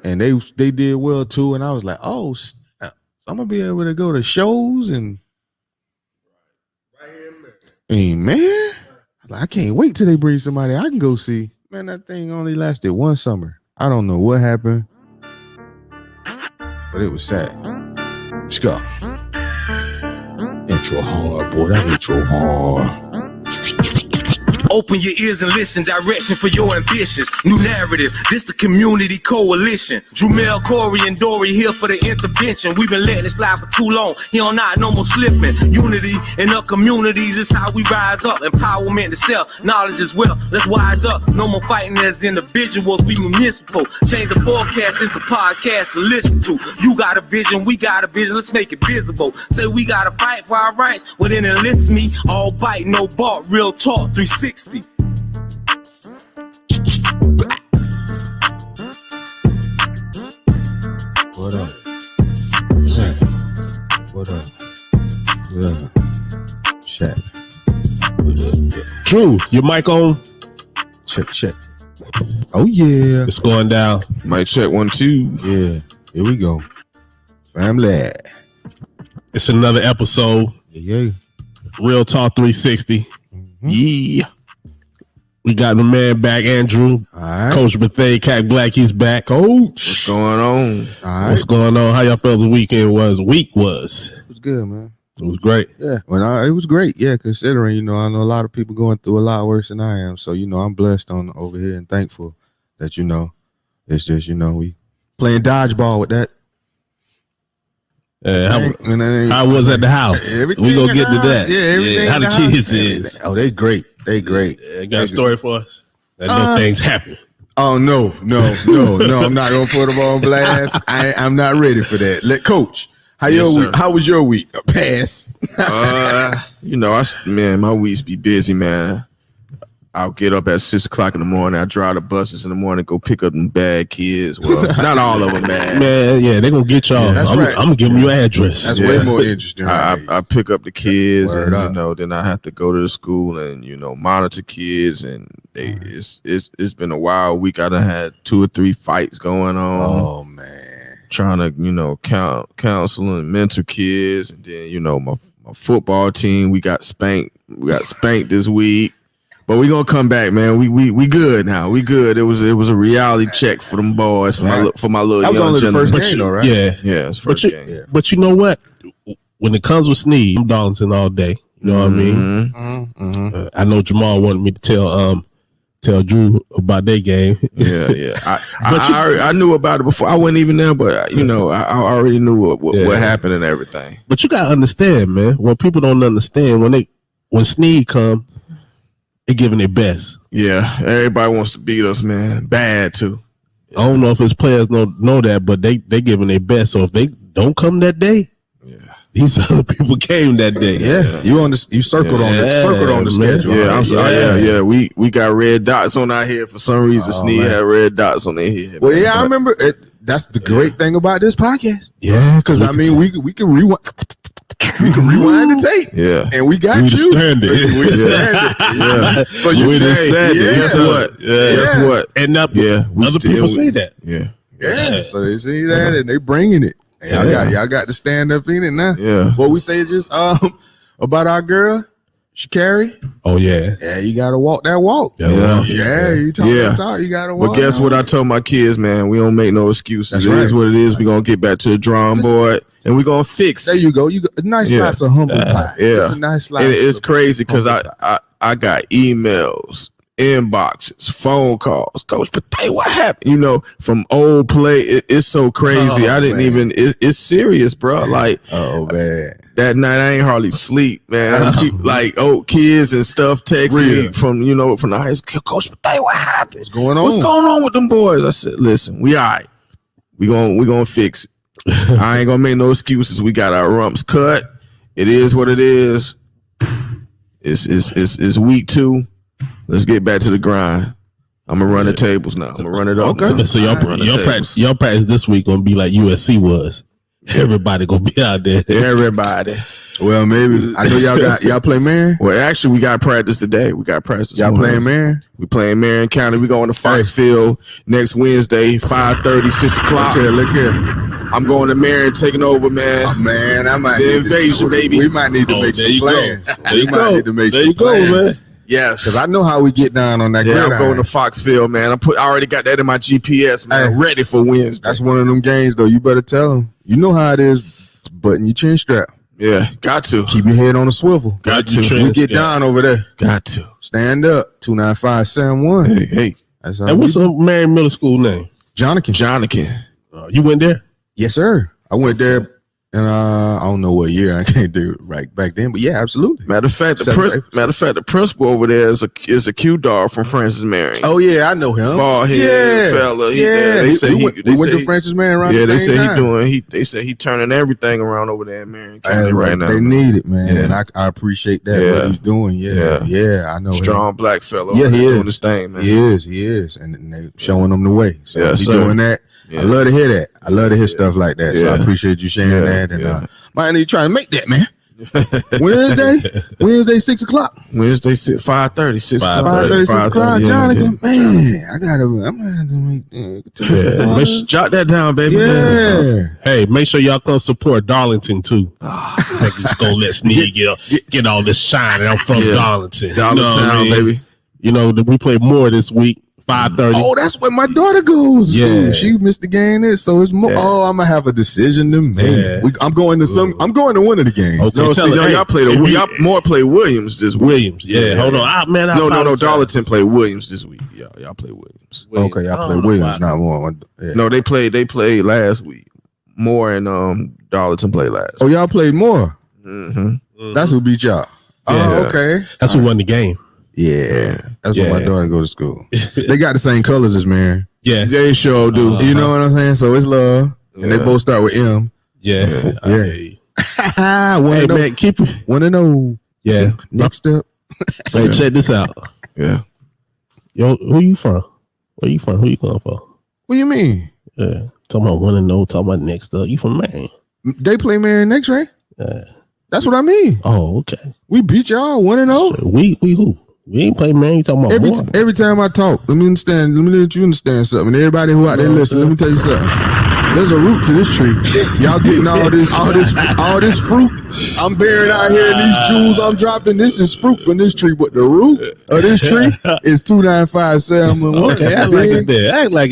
and they did well too. And I was like, oh, snap. So I'm gonna be able to go to shows and. Hey man, I can't wait till they bring somebody I can go see. Man, that thing only lasted one summer. I don't know what happened, but it was sad. Let's go. Intro hard, boy. That intro hard. Open your ears and listen, direction for your ambitions. New narrative, this the community coalition. Drumel, Corey, and Dory here for the intervention. We've been letting it slide for too long. Here on out, no more slipping. Unity in our communities is how we rise up. Empowerment to self, knowledge as well. Let's wise up. No more fighting as individuals, we municipal. Change the forecast, this the podcast to listen to. You got a vision, we got a vision, let's make it visible. Say we gotta fight for our rights, well then enlist me. All bite, no bark, real talk, 360. What up? What up? Yeah. Check. Drew, your mic on? Check. Oh yeah. It's going down. Mic check 1 2. Yeah. Here we go. Family. It's another episode. Yeah. Real Talk 360. Mm-hmm. Yeah. We got the man back, Andrew. All right. Coach Bethea, Cat Black, he's back. Coach. What's going on? All right. What's going on? How y'all felt the weekend was? It was good, man. It was great. Yeah. It was great. Yeah, considering, I know a lot of people going through a lot worse than I am. So, I'm blessed on over here and thankful that, it's just, we playing dodgeball with that. How was at the house? We gonna get to that. Yeah, everything. How the kids is? Oh, they great. They great. Got a story for us? That no things happen. Oh no! I'm not gonna put them on blast. I'm not ready for that. Let Coach. How was your week? Pass. My weeks be busy, man. I'll get up at 6 o'clock in the morning. I drive the buses in the morning, go pick up them bad kids. Well, not all of them bad. Man, yeah, they're going to get y'all. Yeah, that's right. I'm going to give them your address. That's way more interesting. I pick up the kids Word and, up. then I have to go to the school and, monitor kids. And it's been a wild week. I done had 2 or 3 fights going on. Oh, man. Trying to, counsel and mentor kids. And then, my football team, we got spanked. This week. But we gonna come back, man. We good now. We good. It was a reality check for them boys for my little. That was young only the first gentleman. game, though, right? Yeah, it's first game. Yeah. But you know what? When it comes with Sneed, I'm Darlington all day. You know what I mean? Mm-hmm. I know Jamal wanted me to tell Drew about their game. Yeah. I knew about it before. I wasn't even there, but I already knew what happened and everything. But you gotta understand, man. What people don't understand when Sneed come, they giving their best. Yeah, everybody wants to beat us, man. Bad too. I don't know if his players know that, but they giving their best. So if they don't come that day, these other people came that day. Yeah. You circled on the schedule. Yeah, I'm sorry. Yeah. We got red dots on our head for some reason. Sneed had red dots on their head. Well, I remember it. That's the great thing about this podcast. Yeah, because we can rewind. We can rewind the tape. Yeah. And we got we you. Understand it. We understand it. Yeah. So you understand it. Guess what? Guess what? And other people say that. Yeah. So they see that and they bringing it. And y'all got to stand up in it now. Yeah. What we say just about our girl, Shakari. Oh yeah. Yeah, you gotta walk that walk. Yeah. You talk that talk, you gotta walk. But guess what I told my kids, man? We don't make no excuses. That's It is right. what it is. We're gonna get back to the drawing board and we're gonna fix There it. you go. You got a nice slice of humble pie. Yeah. It's a nice slice. And it's crazy because humble I got emails, inboxes, phone calls. Coach Bethea, what happened? From old play. It's so crazy. I didn't even. It's serious, bro. Like, oh man, that night I ain't hardly sleep, man. Like old kids and stuff text me from the high school. Coach Bethea, what happened? What's going on? What's going on with them boys? I said, listen, we all right. We gonna fix it. I ain't gonna make no excuses. We got our rumps cut. It is what it is. It's week 2. Let's get back to the grind. I'm gonna run the tables now. I'm gonna run it up. Okay. So y'all practice this week gonna be like USC was. Everybody gonna be out there. Everybody. Well, maybe I know y'all play Marion. Well, actually, we got practice today. We got practice. Y'all playing Marion? We playing Marion County. We going to Foxfield next Wednesday, 5:30, 6 o'clock. Look here. I'm going to Marion, taking over, man. Oh, man, I might the invasion, baby. We might need to make some plans. There you go. There you go, man. Yes, because I know how we get down on that. Yeah, gridiron. I'm going to Foxfield, man. I already got that in my GPS, man. Ready for Wednesday. That's one of them games, though. You better tell them. You know how it is. Button your chin strap. Yeah, got to keep your head on the swivel. Got to. We get down over there. Got to stand up. 29571. Hey. That's how. And what's the Marion Middle School name? Jonikin. You went there? Yes, sir. I went there. And I don't know what year. I can't do it right back then, but yeah, absolutely. Matter of fact, the principal over there is a Q dog from Francis Marion. Oh yeah, I know him. Bald head fella. We went to Francis Marion around. Yeah, the same time. They say he turning everything around over there in Marion County right now. They need it, man. And I appreciate that what he's doing. Yeah, I know. Strong black fella. Yeah, he is doing this thing, man. He is, and they showing them the way. So he's sir. doing that. Yeah. I love to hear that. I love to hear stuff like that. So I appreciate you sharing that. And man, you trying to make that, man. Wednesday, 6 o'clock. Wednesday, 5:30, 6 o'clock. 5:30, 6 o'clock. Jonathan, man, I'm gonna have to make. Let's jot that down, baby. Yeah. Hey, make sure y'all come support Darlington too. Like it's gonna let Sneed get all this shine. I'm from Darlington. Darlington, baby. You know, we play more this week. 5:30. Oh, that's where my daughter goes. Yeah, she missed the game. So it's more. Oh, I'm gonna have a decision to make. Yeah. I'm going to one of the games. Okay, no, see, y'all play Williams this week. Williams, hold on, man. No. Darlington play Williams this week. Y'all play Williams. Okay, y'all play Williams, not more. Yeah. No, they played last week. Moore and Darlington played last. Oh, y'all played more. Mm-hmm. That's who beat y'all. Yeah. Oh, okay. That's who won the game. Yeah, that's where my daughter go to school. They got the same colors as Marion. Yeah, they sure do. You know what I'm saying? So it's love, and they both start with M. Yeah. Hey man, keep it. Want to know? Yeah. Next up. Hey, check this out. Yeah. Yo, who you from? Where you from? Who you going for? What do you mean? Yeah. Talking about want to know. Talking about next up. You from Marion? They play Marion next, right? Yeah. That's what I mean. Oh, okay. We beat y'all 1-0. We who? We ain't play Marion. You talking about every time I talk. Let me let you understand something. Everybody who out there listen, let me tell you something. There's a root to this tree. Y'all getting all this fruit I'm bearing out here, and these jewels I'm dropping. This is fruit from this tree, but the root of this tree is 29571. Okay, act like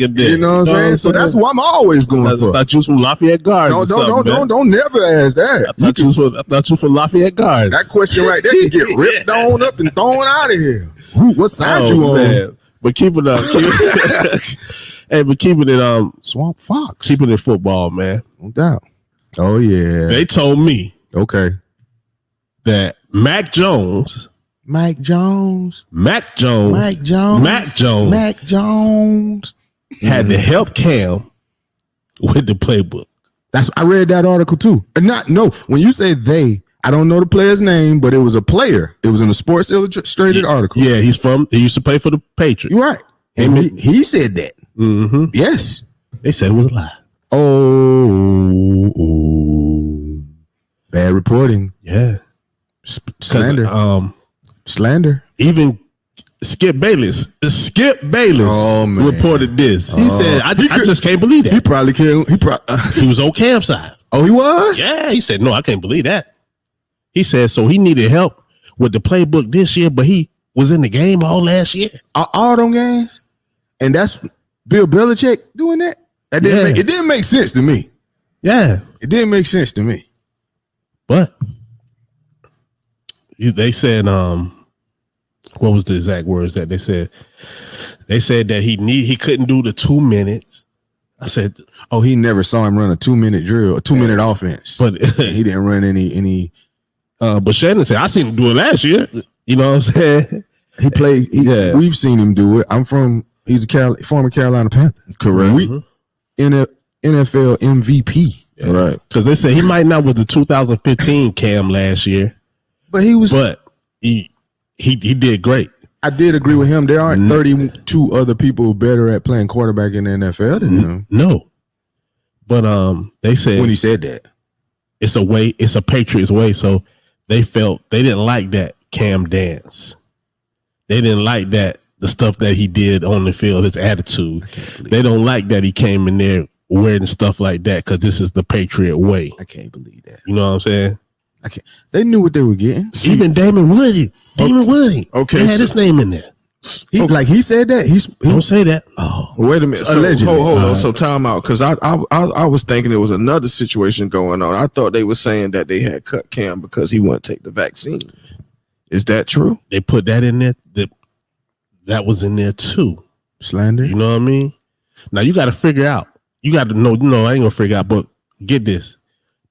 it did. You know what I'm saying? So that's what I'm always going for. I thought you was from Lafayette Gardens. Don't never ask that. I thought you was from Lafayette Gardens. That question right there can get ripped on up and thrown out of here. What side you on? Man. But keep it up. Hey, but keeping it Swamp Fox. Keeping it football, man. No doubt. Oh yeah. They told me that Mac Jones had to help Cam with the playbook. I read that article too. When you say they, I don't know the player's name, but it was a player. It was in a Sports Illustrated article. Yeah, he used to play for the Patriots. You're right. And he said that. Mm-hmm. Yes. They said it was a lie. Oh. Bad reporting. Yeah. Slander. Slander. Even Skip Bayless reported this. He said, I just can't believe that. He probably killed. He was on Cam's side. Oh, he was? Yeah. He said, no, I can't believe that. He said, so he needed help with the playbook this year, but he was in the game all last year. All them games? And that's Bill Belichick doing that? It didn't make sense to me. Yeah. It didn't make sense to me. But they said, what was the exact words that they said? They said that he couldn't do the 2 minutes. I said, oh, he never saw him run a 2-minute drill, a 2-minute offense. But he didn't run any. But Shannon said, I seen him do it last year. You know what I'm saying? He played. We've seen him do it. He's a former Carolina Panther. Correct. In a NFL MVP. Yeah. Right. Because they said he might not was the 2015 Cam last year. But he was. But he did great. I did agree with him. There aren't 32 other people better at playing quarterback in the NFL than him. No. But they said when he said that, it's a Patriots way. So they didn't like that Cam dance. They didn't like that the stuff that he did on the field, his attitude. They don't like that he came in there wearing stuff like that because this is the Patriot way. I can't believe that. You know what I'm saying? I can't. They knew what they were getting. Even Damon Woody. Okay, they had his name in there. Like he said that. Don't say that. Oh, wait a minute. So, allegedly. hold on. So time out, because I was thinking there was another situation going on. I thought they were saying that they had cut Cam because he wouldn't take the vaccine. Is that true? They put that in there. That was in there too. Slander. You know what I mean? Now you got to figure out. You got to know. No, I ain't gonna figure out. But get this,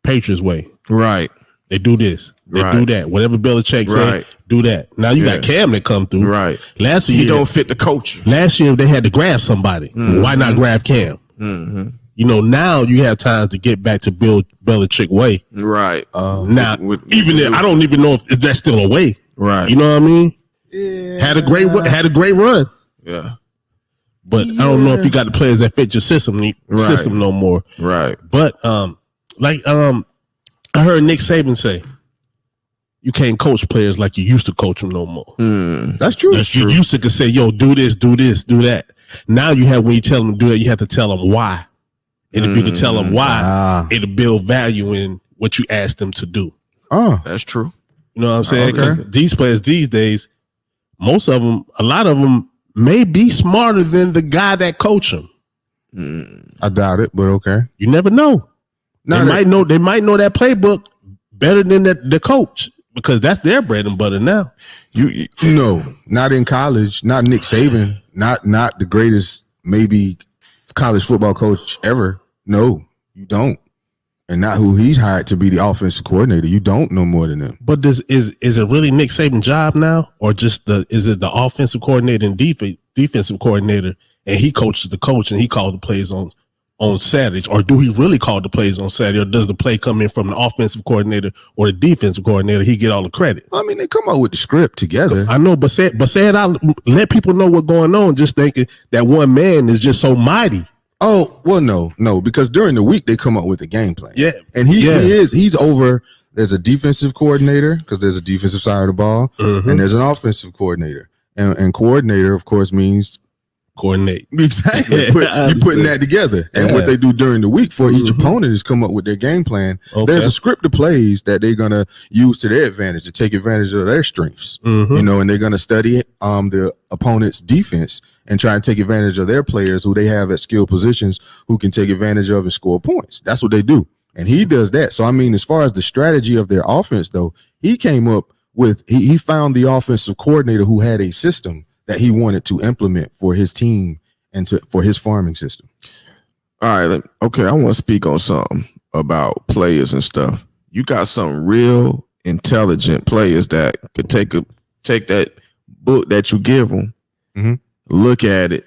Patriots way. Right. They do this. They do that. Whatever Belichick said, do that. Now you got Cam that come through. Right. Last year he don't fit the culture. Last year they had to grab somebody. Why not grab Cam? You know, now you have time to get back to Bill Belichick way. Right. Now, I don't even know if that's still a way. Right. You know what I mean? Yeah. Had a great run. Yeah. But I don't know if you got the players that fit your system no more. Right. But I heard Nick Saban say, you can't coach players like you used to coach them no more. That's true. You used to say, yo, do this, do that. Now when you tell them to do that, you have to tell them why. And if you can tell them why, it'll build value in what you ask them to do. Oh, that's true. You know what I'm saying? Okay. These players these days, a lot of them may be smarter than the guy that coach them. I doubt it, but okay. You never know. They might know that playbook better than the coach because that's their bread and butter now. No, not in college. Not Nick Saban. Not the greatest maybe college football coach ever. No, you don't. And not who he's hired to be the offensive coordinator. You don't know more than them. But is it really Nick Saban's job now, or is it the offensive coordinator and defensive coordinator, and he coaches the coach and he called the plays on Saturdays, or do he really call the plays on Saturday, or does the play come in from the offensive coordinator or the defensive coordinator? He get all the credit. I mean, they come up with the script together. I know, but say it out. Let people know what's going on. Just thinking that one man is just so mighty. Oh, well, no, because during the week they come up with a game plan. Yeah. And he's over. There's a defensive coordinator because there's a defensive side of the ball, and there's an offensive coordinator. And coordinator, of course, means coordinate. Exactly. You're putting that together. And what they do during the week for each opponent is come up with their game plan. Okay. There's a script of plays that they're going to use to their advantage, to take advantage of their strengths. You know, and they're going to study the opponent's defense and try and take advantage of their players who they have at skill positions who can take advantage of and score points. That's what they do. And he does that. So, I mean, as far as the strategy of their offense, though, he came up with, he found the offensive coordinator who had a system that he wanted to implement for his team and for his farming system. All right. Okay. I want to speak on something about players and stuff. You got some real intelligent players that could take that book that you give them, look at it,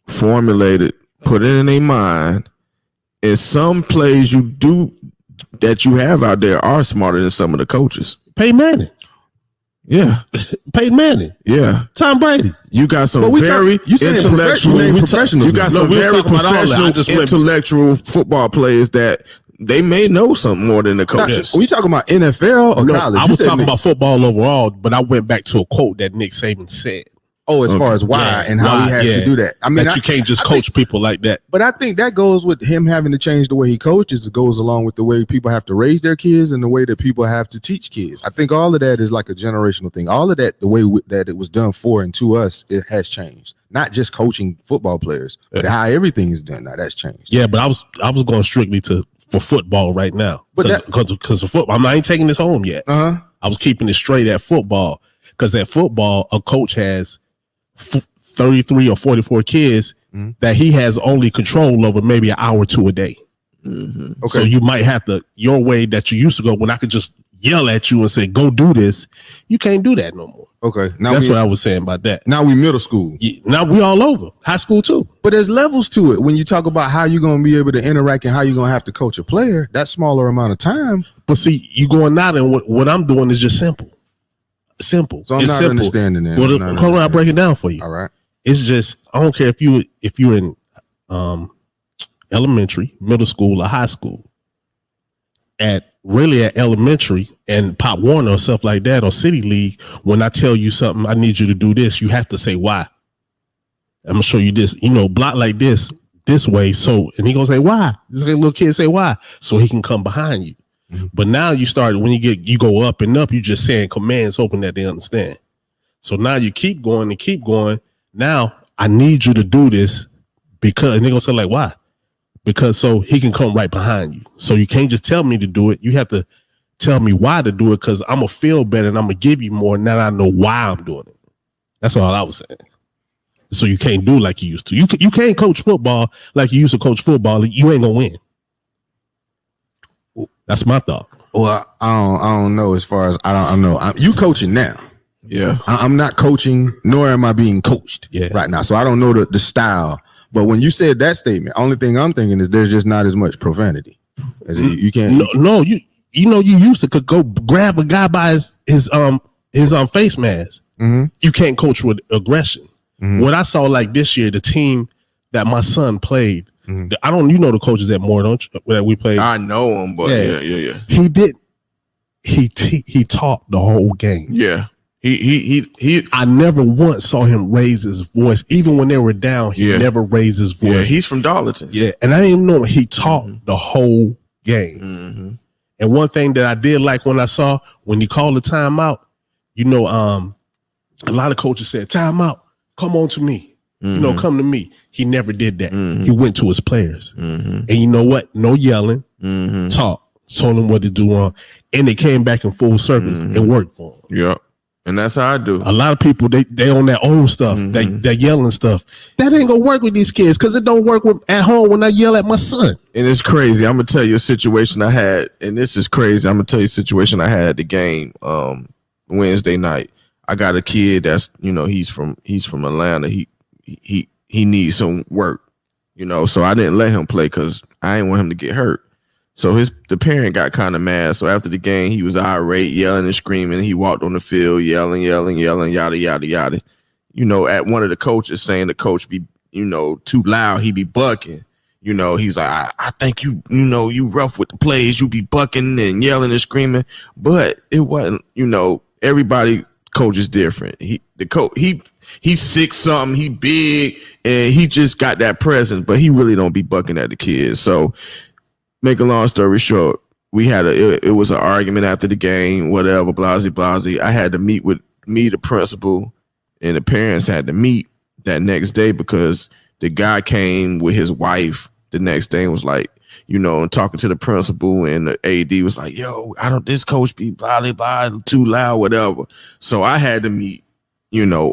formulate it, put it in their mind. And some plays you do that you have out there are smarter than some of the coaches. Peyton Manning. Yeah. Peyton Manning. Yeah. Tom Brady. You got some very intellectual. You got some very professional, intellectual football players that they may know something more than the coaches. Are we talking about NFL or college? I was talking about football overall, but I went back to a quote that Nick Saban said. Oh, as far as why and how he has to do that. I mean, that you can't just coach people like that. But I think that goes with him having to change the way he coaches. It goes along with the way people have to raise their kids and the way that people have to teach kids. I think all of that is like a generational thing. All of that, the way that it was done for and to us, it has changed. Not just coaching football players, but how everything is done now. That's changed. Yeah, but I was going strictly for football right now. But because of football, I ain't taking this home yet. I was keeping it straight at football because at football, a coach has 33 or 44 kids that he has only control over maybe an hour or two a day. Okay. So you might have to, your way that you used to go when I could just yell at you and say, go do this. You can't do that no more. Okay. Now that's what I was saying about that. Now we middle school. Yeah, now we all over. High school too. But there's levels to it. When you talk about how you're going to be able to interact and how you're going to have to coach a player, that smaller amount of time. But see, you going out and what I'm doing is just simple. Simple. So I'm not understanding that. Well, hold on, I'll break it down for you. All right. It's just, I don't care if you're in elementary, middle school, or high school. at elementary and Pop Warner or stuff like that or City League, when I tell you something, I need you to do this, you have to say why. I'm gonna show you this, block like this way. So, and he gonna say why. This little kid say why, so he can come behind you. Mm-hmm. But now you start when you go up and up, you just saying commands hoping that they understand. So now you keep going and keep going. Now I need you to do this because, and they gonna say like why? Because so he can come right behind you. So you can't just tell me to do it. You have to tell me why to do it, because I'm gonna feel better and I'm gonna give you more now that I know why I'm doing it. That's all I was saying. So you can't do like you used to. You can't coach football like you used to coach football. You ain't gonna win. That's my thought. Well, I don't know. As far as I don't know. You coaching now. Yeah. I'm not coaching, nor am I being coached right now. So I don't know the style. But when you said that statement, only thing I'm thinking is there's just not as much profanity. You can't. No, you used to could go grab a guy by his face mask. Mm-hmm. You can't coach with aggression. Mm-hmm. What I saw like this year, the team that my son played, I don't, the coaches at Moore, don't you, that we played? I know him, but yeah. He did. He taught the whole game. Yeah. He I never once saw him raise his voice. Even when they were down, he never raised his voice. Yeah, he's from Darlington. Yeah, and I didn't even know he taught the whole game. Mm-hmm. And one thing that I did like when I saw when he called the timeout, a lot of coaches said, timeout, come on to me. Mm-hmm. Come to me. He never did that. Mm-hmm. He went to his players. Mm-hmm. And you know what? No yelling. Mm-hmm. Talk. Told them what to do wrong. And they came back in full circles and worked for him. Yeah. And that's how I do. A lot of people, they on that old stuff, that yelling stuff. That ain't gonna work with these kids because it don't work at home when I yell at my son. And it's crazy. I'm gonna tell you a situation I had, and this is crazy. I'm gonna tell you a situation I had at the game Wednesday night. I got a kid that's he's from Atlanta. He needs some work, so I didn't let him play because I didn't want him to get hurt. So the parent got kind of mad. So after the game, he was irate, yelling and screaming. He walked on the field, yelling, yada, yada, yada. At one of the coaches saying the coach be, too loud. He be bucking. He's like, I think you rough with the plays. You be bucking and yelling and screaming. But it wasn't, everybody coach is different. He's 6'something, he big, and he just got that presence, but he really don't be bucking at the kids. So make a long story short, it was an argument after the game, whatever, blasey. I had to meet the principal, and the parents had to meet that next day because the guy came with his wife the next day and was like, and talking to the principal, and the AD was like, yo, this coach be blah, blah, too loud, whatever. So I had to meet,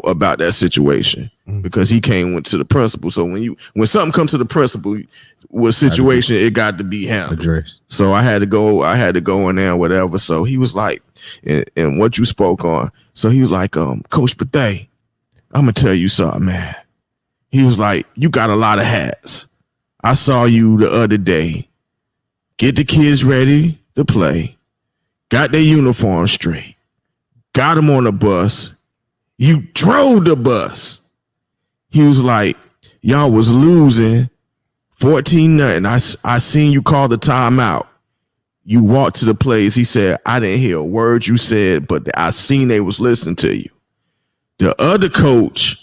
about that situation because he went to the principal. So when something comes to the principal with situation, it got to be handled. Addressed. So I had to go in there, whatever. So he was like, and what you spoke on. So he was like, Coach Pathay, I'm gonna tell you something, man. He was like, you got a lot of hats. I saw you the other day. Get the kids ready to play. Got their uniform straight. Got them on the bus. You drove the bus. He was like, y'all was losing 14-0. I seen you call the timeout. You walked to the place. He said, I didn't hear a word you said, but I seen they was listening to you. The other coach,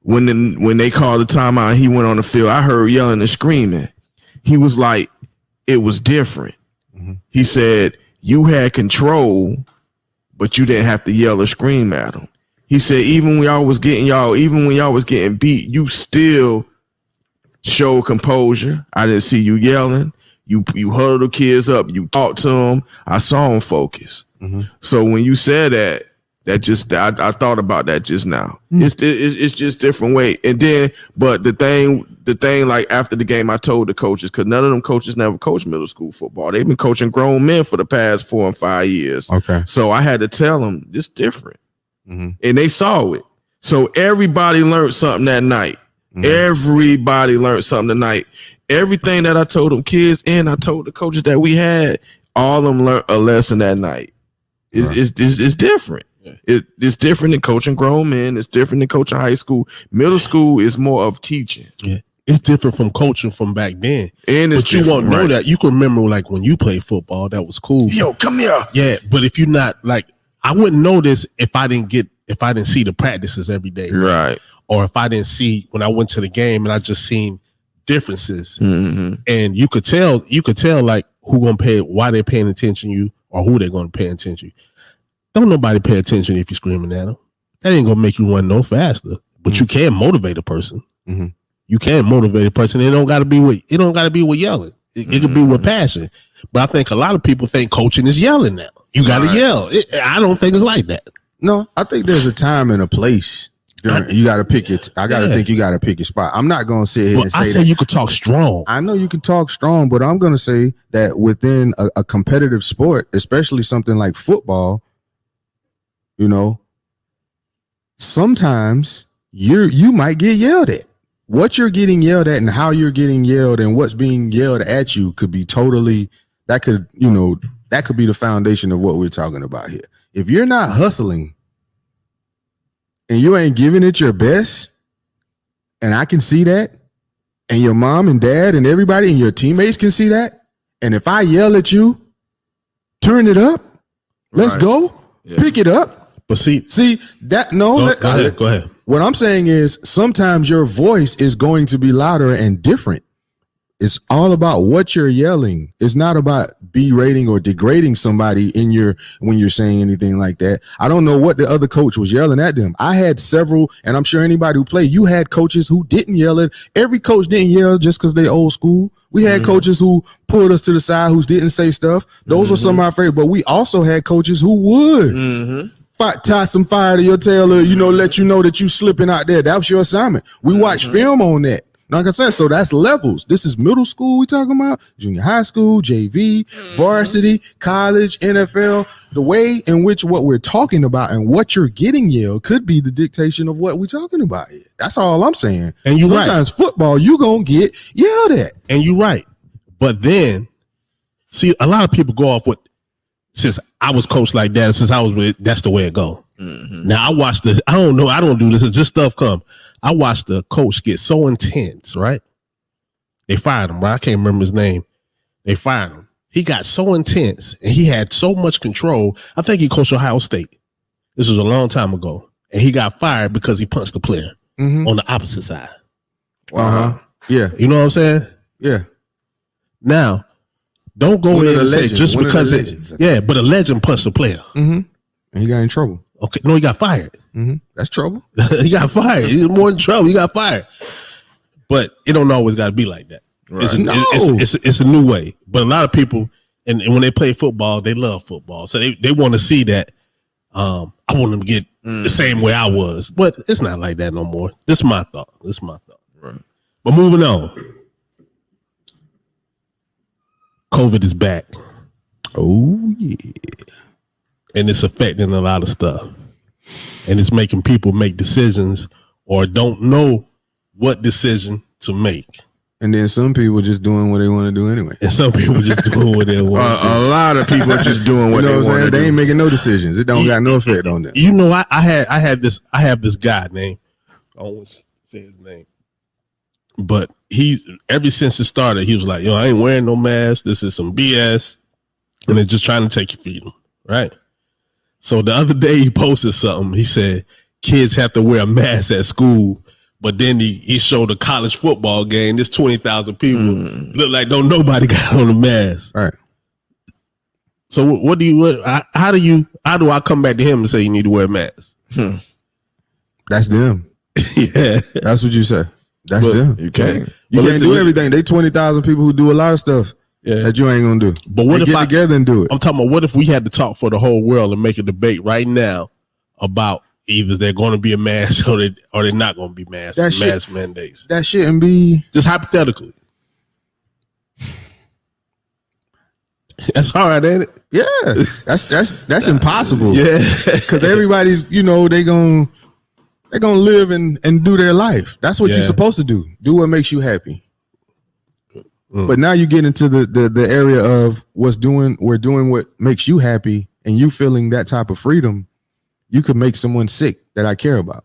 when they called the timeout, he went on the field. I heard yelling and screaming. He was like, it was different. Mm-hmm. He said, you had control, but you didn't have to yell or scream at them. He said, even when y'all was getting beat, you still showed composure. I didn't see you yelling. You huddled the kids up. You talked to them. I saw them focus. Mm-hmm. So when you said that I thought about that just now. Mm-hmm. It's just different way. And then, but the thing, like after the game, I told the coaches, because none of them coaches never coached middle school football. They've been coaching grown men for the past 4 and 5 years. Okay. So I had to tell them it's different. Mm-hmm. And they saw it. So everybody learned something that night. Mm-hmm. Everybody learned something tonight. Everything that I told them kids and I told the coaches that we had, all of them learned a lesson that night. It's different. Yeah. It's different than coaching grown men. It's different than coaching high school. Middle school is more of teaching. Yeah. It's different from coaching from back then. And but you won't know that. You can remember like when you played football, that was cool. Yo, come here. Yeah, but if you're not like, I wouldn't know this if I didn't see the practices every day. Right. Or if I didn't see when I went to the game and I just seen differences. Mm-hmm. And you could tell like who gonna pay, why they're paying attention to you or who they're gonna pay attention to. Don't nobody pay attention if you're screaming at them. That ain't gonna make you run no faster. But you can motivate a person. Mm-hmm. You can motivate a person. It don't gotta be with yelling. It could be with passion. But I think a lot of people think coaching is yelling now. You gotta yell. I don't think it's like that. No, I think there's a time and a place. You got to pick it. I got to think you got to pick your spot. I'm not going to sit here and say I say that. You could talk strong. I know you can talk strong, but I'm going to say that within a competitive sport, especially something like football, you know, sometimes you might get yelled at. What you're getting yelled at and how you're getting yelled and what's being yelled at you could be totally, that could be the foundation of what we're talking about here. If you're not hustling and you ain't giving it your best, and I can see that, and your mom and dad and everybody and your teammates can see that, and if I yell at you, turn it up, let's go, pick it up. But see that, no, go ahead. What I'm saying is sometimes your voice is going to be louder and different. It's all about what you're yelling. It's not about berating or degrading somebody when you're saying anything like that. I don't know what the other coach was yelling at them. I had several, and I'm sure anybody who played, you had coaches who didn't yell at. Every coach didn't yell just because they old school. We had coaches who pulled us to the side, who didn't say stuff. Those were some of my favorite, but we also had coaches who would tie some fire to your tail or, let you know that you slipping out there. That was your assignment. We watched film on that. Like I said, so that's levels. This is middle school we talking about, junior high school, JV, varsity, college, NFL. The way in which what we're talking about and what you're getting yelled could be the dictation of what we're talking about here. That's all I'm saying. And you sometimes football, you gonna get yelled at. And you're right. But then, see, a lot of people go off with, since I was coached like that, since I was with, that's the way it go. Mm-hmm. Now I watch this. I don't know. I don't do this. It's just stuff come. I watched the coach get so intense, right? They fired him, right? I can't remember his name. They fired him. He got so intense and he had so much control. I think he coached Ohio State. This was a long time ago. And he got fired because he punched the player on the opposite side. Yeah. You know what I'm saying? Yeah. Now, don't go in and say just because but a legend punched the player. And he got in trouble. Okay, no, he got fired. That's trouble. He got fired. He's more in trouble. He got fired. But it don't always got to be like that. Right. It's a new way. But a lot of people, and when they play football, they love football. So they want to see that. I want them to get the same way I was. But it's not like that no more. This is my thought. Right. But moving on. COVID is back. Oh, yeah. And it's affecting a lot of stuff. And it's making people make decisions or don't know what decision to make. And then some people just doing what they want to do anyway. And some people just doing what they want to do. A lot of people are just doing what they want to do. They ain't making no decisions. It don't got no effect on them. You know, I have this guy named, I always say his name. But ever since it started, he was like, I ain't wearing no mask. This is some BS. And they're just trying to take your freedom. Right? So the other day he posted something. He said kids have to wear a mask at school, but then he showed a college football game. There's 20,000 people. Look like don't nobody got on a mask. All right. So how do I come back to him and say you need to wear a mask? That's them. Yeah. That's what you say. That's them. You can't. You can't do everything. They 20,000 people who do a lot of stuff. Yeah. That you ain't gonna do. But what if get together and do it? I'm talking about what if we had to talk for the whole world and make a debate right now about either they're going to be a mask or they're not going to be mask mandates. That shouldn't be. Just hypothetically. That's hard, ain't it? Yeah, that's impossible. Yeah, because everybody's they gonna live and do their life. That's what you're supposed to do. Do what makes you happy. But now you get into the area of we're doing what makes you happy, and you feeling that type of freedom, you could make someone sick that I care about.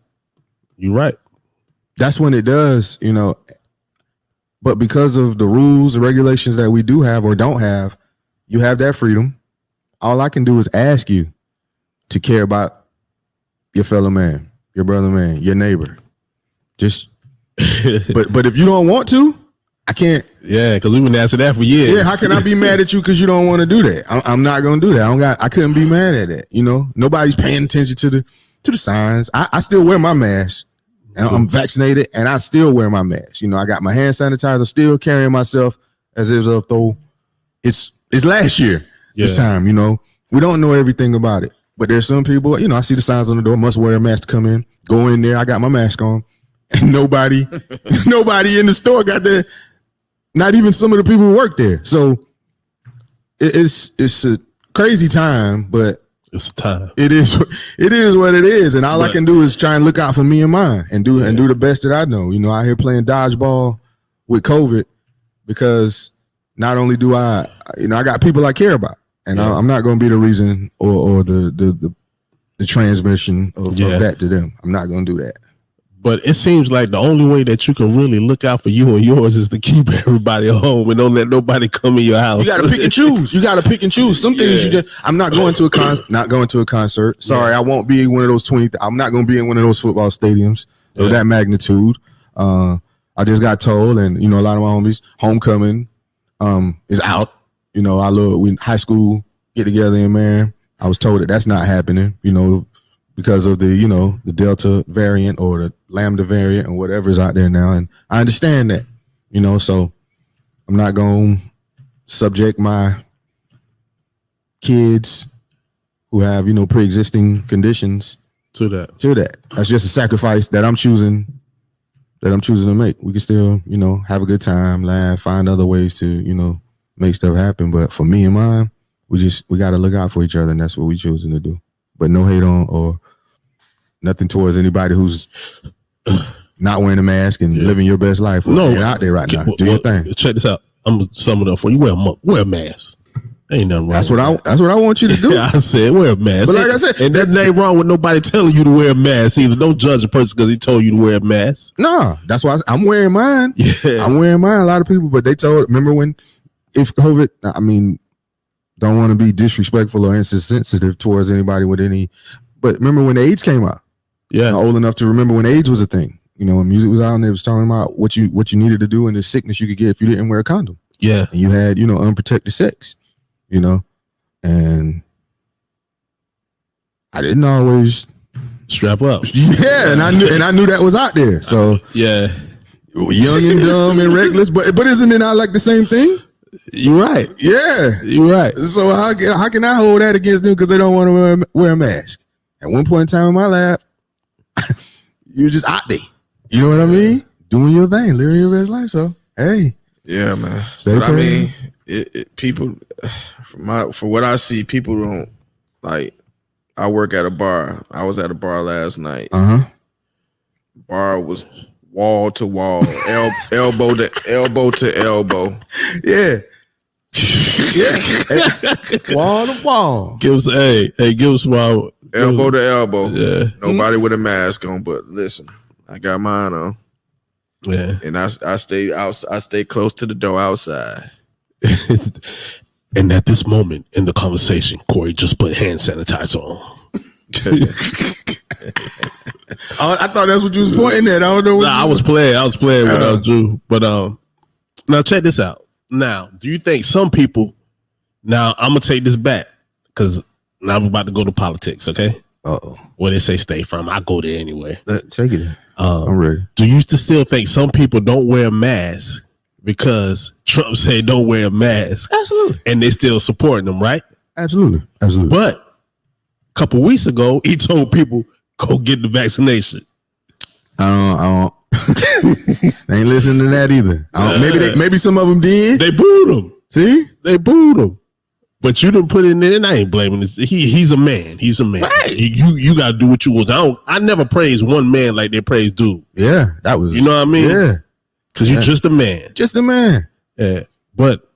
You're right. That's when it does, But because of the rules and regulations that we do have or don't have, you have that freedom. All I can do is ask you to care about your fellow man, your brother man, your neighbor. Just, but if you don't want to, I can't. Yeah, because we've been asking that for years. Yeah, how can I be mad at you because you don't want to do that? I'm not gonna do that. I couldn't be mad at that. You know, nobody's paying attention to the signs. I still wear my mask. I'm vaccinated and I still wear my mask. You know, I got my hand sanitizer, still carrying myself as if though it's last year this time. You know, we don't know everything about it, but there's some people. You know, I see the signs on the door. Must wear a mask to come in. Go in there. I got my mask on, and nobody in the store got there. Not even some of the people who work there. So it's a crazy time, but it's a time. It is what it is, and all I can do is try and look out for me and mine, and do the best that I know. You know, out here playing dodgeball with COVID, because not only do I got people I care about, and I'm not going to be the reason or the transmission of that to them. I'm not going to do that. But it seems like the only way that you can really look out for you and yours is to keep everybody home and don't let nobody come in your house. You got to pick and choose. Some things I'm not going to a concert. Sorry, I won't be in one of those 20. I'm not going to be in one of those football stadiums of that magnitude. I just got told, and you know, a lot of my homies, homecoming is out. You know, we high school get together, and man, I was told that that's not happening. You know, because of the Delta variant or the Lambda variant or whatever is out there now. And I understand that, you know, so I'm not going to subject my kids who have, you know, pre-existing conditions to that. That's just a sacrifice that I'm choosing to make. We can still, you know, have a good time, laugh, find other ways to, you know, make stuff happen. But for me and mine, we got to look out for each other, and that's what we're choosing to do. But no hate on or nothing towards anybody who's not wearing a mask and living your best life. Out there right now. Do your thing. Check this out. I'm gonna sum it up for you. Wear a mask. Ain't nothing wrong. That's what I want you to do. I said wear a mask. But like I said, and there's nothing wrong with nobody telling you to wear a mask either. Don't judge a person because he told you to wear a mask. No, that's why I'm wearing mine. Yeah. I'm wearing mine. A lot of people, but they remember if COVID, I mean, don't want to be disrespectful or insensitive towards anybody with any, but remember when AIDS came out? Yeah. I'm old enough to remember when AIDS was a thing. You know, when music was out and they was talking about what you needed to do and the sickness you could get if you didn't wear a condom. Yeah. And you had, you know, unprotected sex, you know, and I didn't always strap up. Yeah. And I knew that was out there. So yeah. Young and dumb and reckless, but isn't it not like the same thing? You're right. Yeah. You're right. So how can I hold that against them because they don't want to wear a mask? At one point in time in my life, you're just out there. You know what I mean? Doing your thing, living your best life. So, hey. Yeah, man. But I mean, people, for what I see, people don't, like, I work at a bar. I was at a bar last night. Bar was wall to wall, elbow to elbow. Yeah. Yeah. Wall to wall. Give us my elbow to elbow. Yeah. Nobody with a mask on, but listen, I got mine on. Yeah. And I stay out. I stay close to the door outside. And at this moment in the conversation, Corey just put hand sanitizer on. I thought that's what you was pointing at. I don't know. I was playing with Drew. But now check this out. Now, do you think some people? Now I'm gonna take this back because now I'm about to go to politics. Okay. Where they say stay from, I go there anyway. Take it. I'm ready. Do you still think some people don't wear masks because Trump said don't wear a mask? Absolutely. And they still supporting them, right? Absolutely. But a couple weeks ago, he told people go get the vaccination. I don't. They ain't listening to that either. Maybe some of them did. They booed him. See, they booed him. But you didn't put it in there, and I ain't blaming this. He's a man. He's a man. Right. You gotta do what you want. I never praise one man like they praise dude. Yeah, that was. You know what I mean? Yeah. Because you're just a man. Just a man. Yeah. But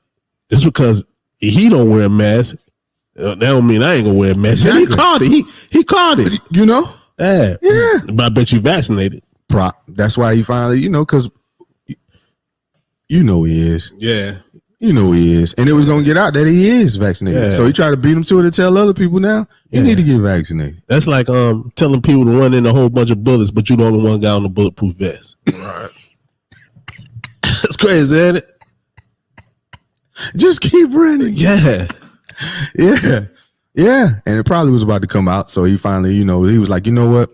it's because he don't wear a mask. That don't mean I ain't gonna wear a mask. Exactly. He caught it. He caught it. You know? Yeah. Yeah. But I bet you vaccinated. That's why he finally, you know, because You know he is. Yeah. You know he is. And it was going to get out that he is vaccinated. Yeah. So he tried to beat him to it to tell other people now, you need to get vaccinated. That's like telling people to run in a whole bunch of bullets, but you the only one guy on the bulletproof vest. Right. That's crazy, ain't it? Just keep running. Yeah. Yeah. Yeah. And it probably was about to come out. So he finally, he was like, you know what?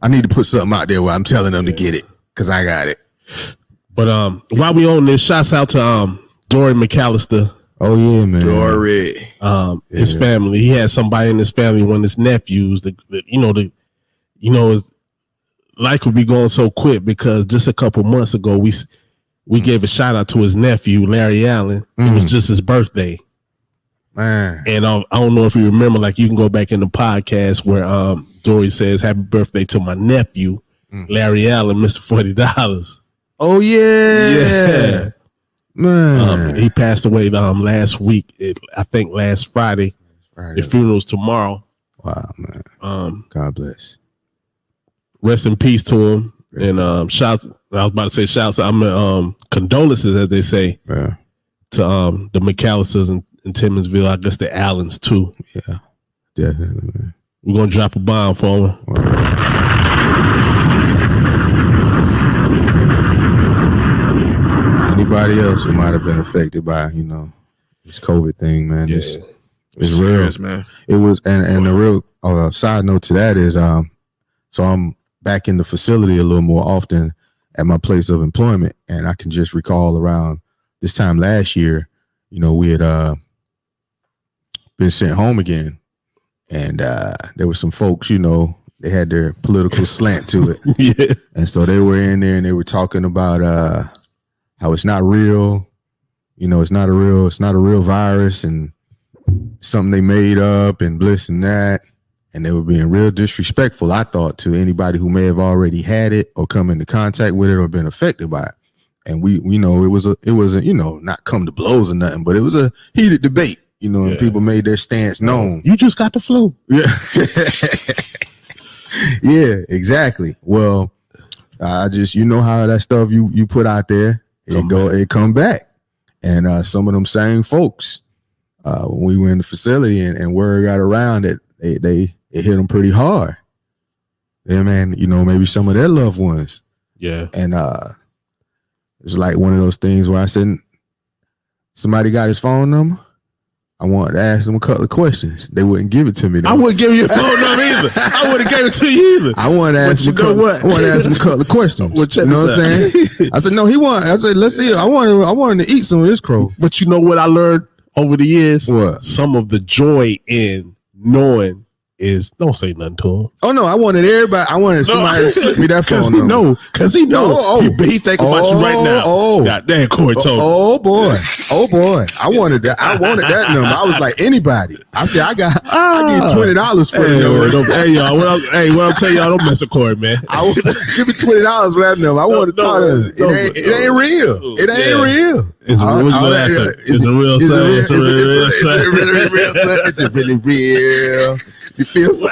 I need to put something out there where I'm telling them to get it because I got it. But while we on this, shouts out to Dory McAllister. Oh yeah, man. Dory. His family. He had somebody in his family, one of his nephews. His life would be going so quick because just a couple months ago we gave a shout out to his nephew, Larry Allen. It was just his birthday. Man. And I don't know if you remember, like you can go back in the podcast where Dory says, "Happy birthday to my nephew, Larry Allen, Mr. $40." Oh yeah. Man. He passed away last week. I think last Friday. The funeral's tomorrow. Wow, man. God bless. Rest in peace to him. And shouts. I was about to say shouts. Condolences, as they say, to the McAllisters and Timmonsville. I guess the Allens too. Yeah, definitely, man. We're gonna drop a bomb for him. Anybody else who might have been affected by this COVID thing, man? Yeah. It's serious, real, man. It was, and the real side note to that is, so I'm back in the facility a little more often at my place of employment, and I can just recall around this time last year, we had been sent home again, and there were some folks, they had their political slant to it, Yeah. and so they were in there and they were talking about how it's not real, it's not a real virus and something they made up and bliss and that. And they were being real disrespectful, I thought, to anybody who may have already had it or come into contact with it or been affected by it. And it wasn't, not come to blows or nothing, but it was a heated debate, and people made their stance known. You just got the flu. Yeah. Yeah, exactly. Well, I just, how that stuff you put out there, it come back. And some of them same folks, when we were in the facility and word got around that it hit them pretty hard. Yeah, man, maybe some of their loved ones. Yeah. And it's like one of those things where I said, somebody got his phone number. I wanted to ask them a couple of questions. They wouldn't give it to me, though. I wouldn't give you a phone number either. I wouldn't give it to you either. I wanted to ask him a couple of questions. You know what I'm saying? I said, no, I said, let's see. I wanted to eat some of this crow. But you know what I learned over the years? What? Some of the joy in knowing is don't say nothing to him. Oh no, I wanted somebody to slip me that phone number. Because he knows. He think about you right now. God damn, Corey told me. Oh boy. I wanted that number. I was like, anybody. I said, I get $20 for the number. Hey y'all, what I'm telling y'all, don't mess with Corey, man. Give me $20 for that number. I want to talk to him. It ain't real. It ain't real. It's a real son. It's a really real. You feel so.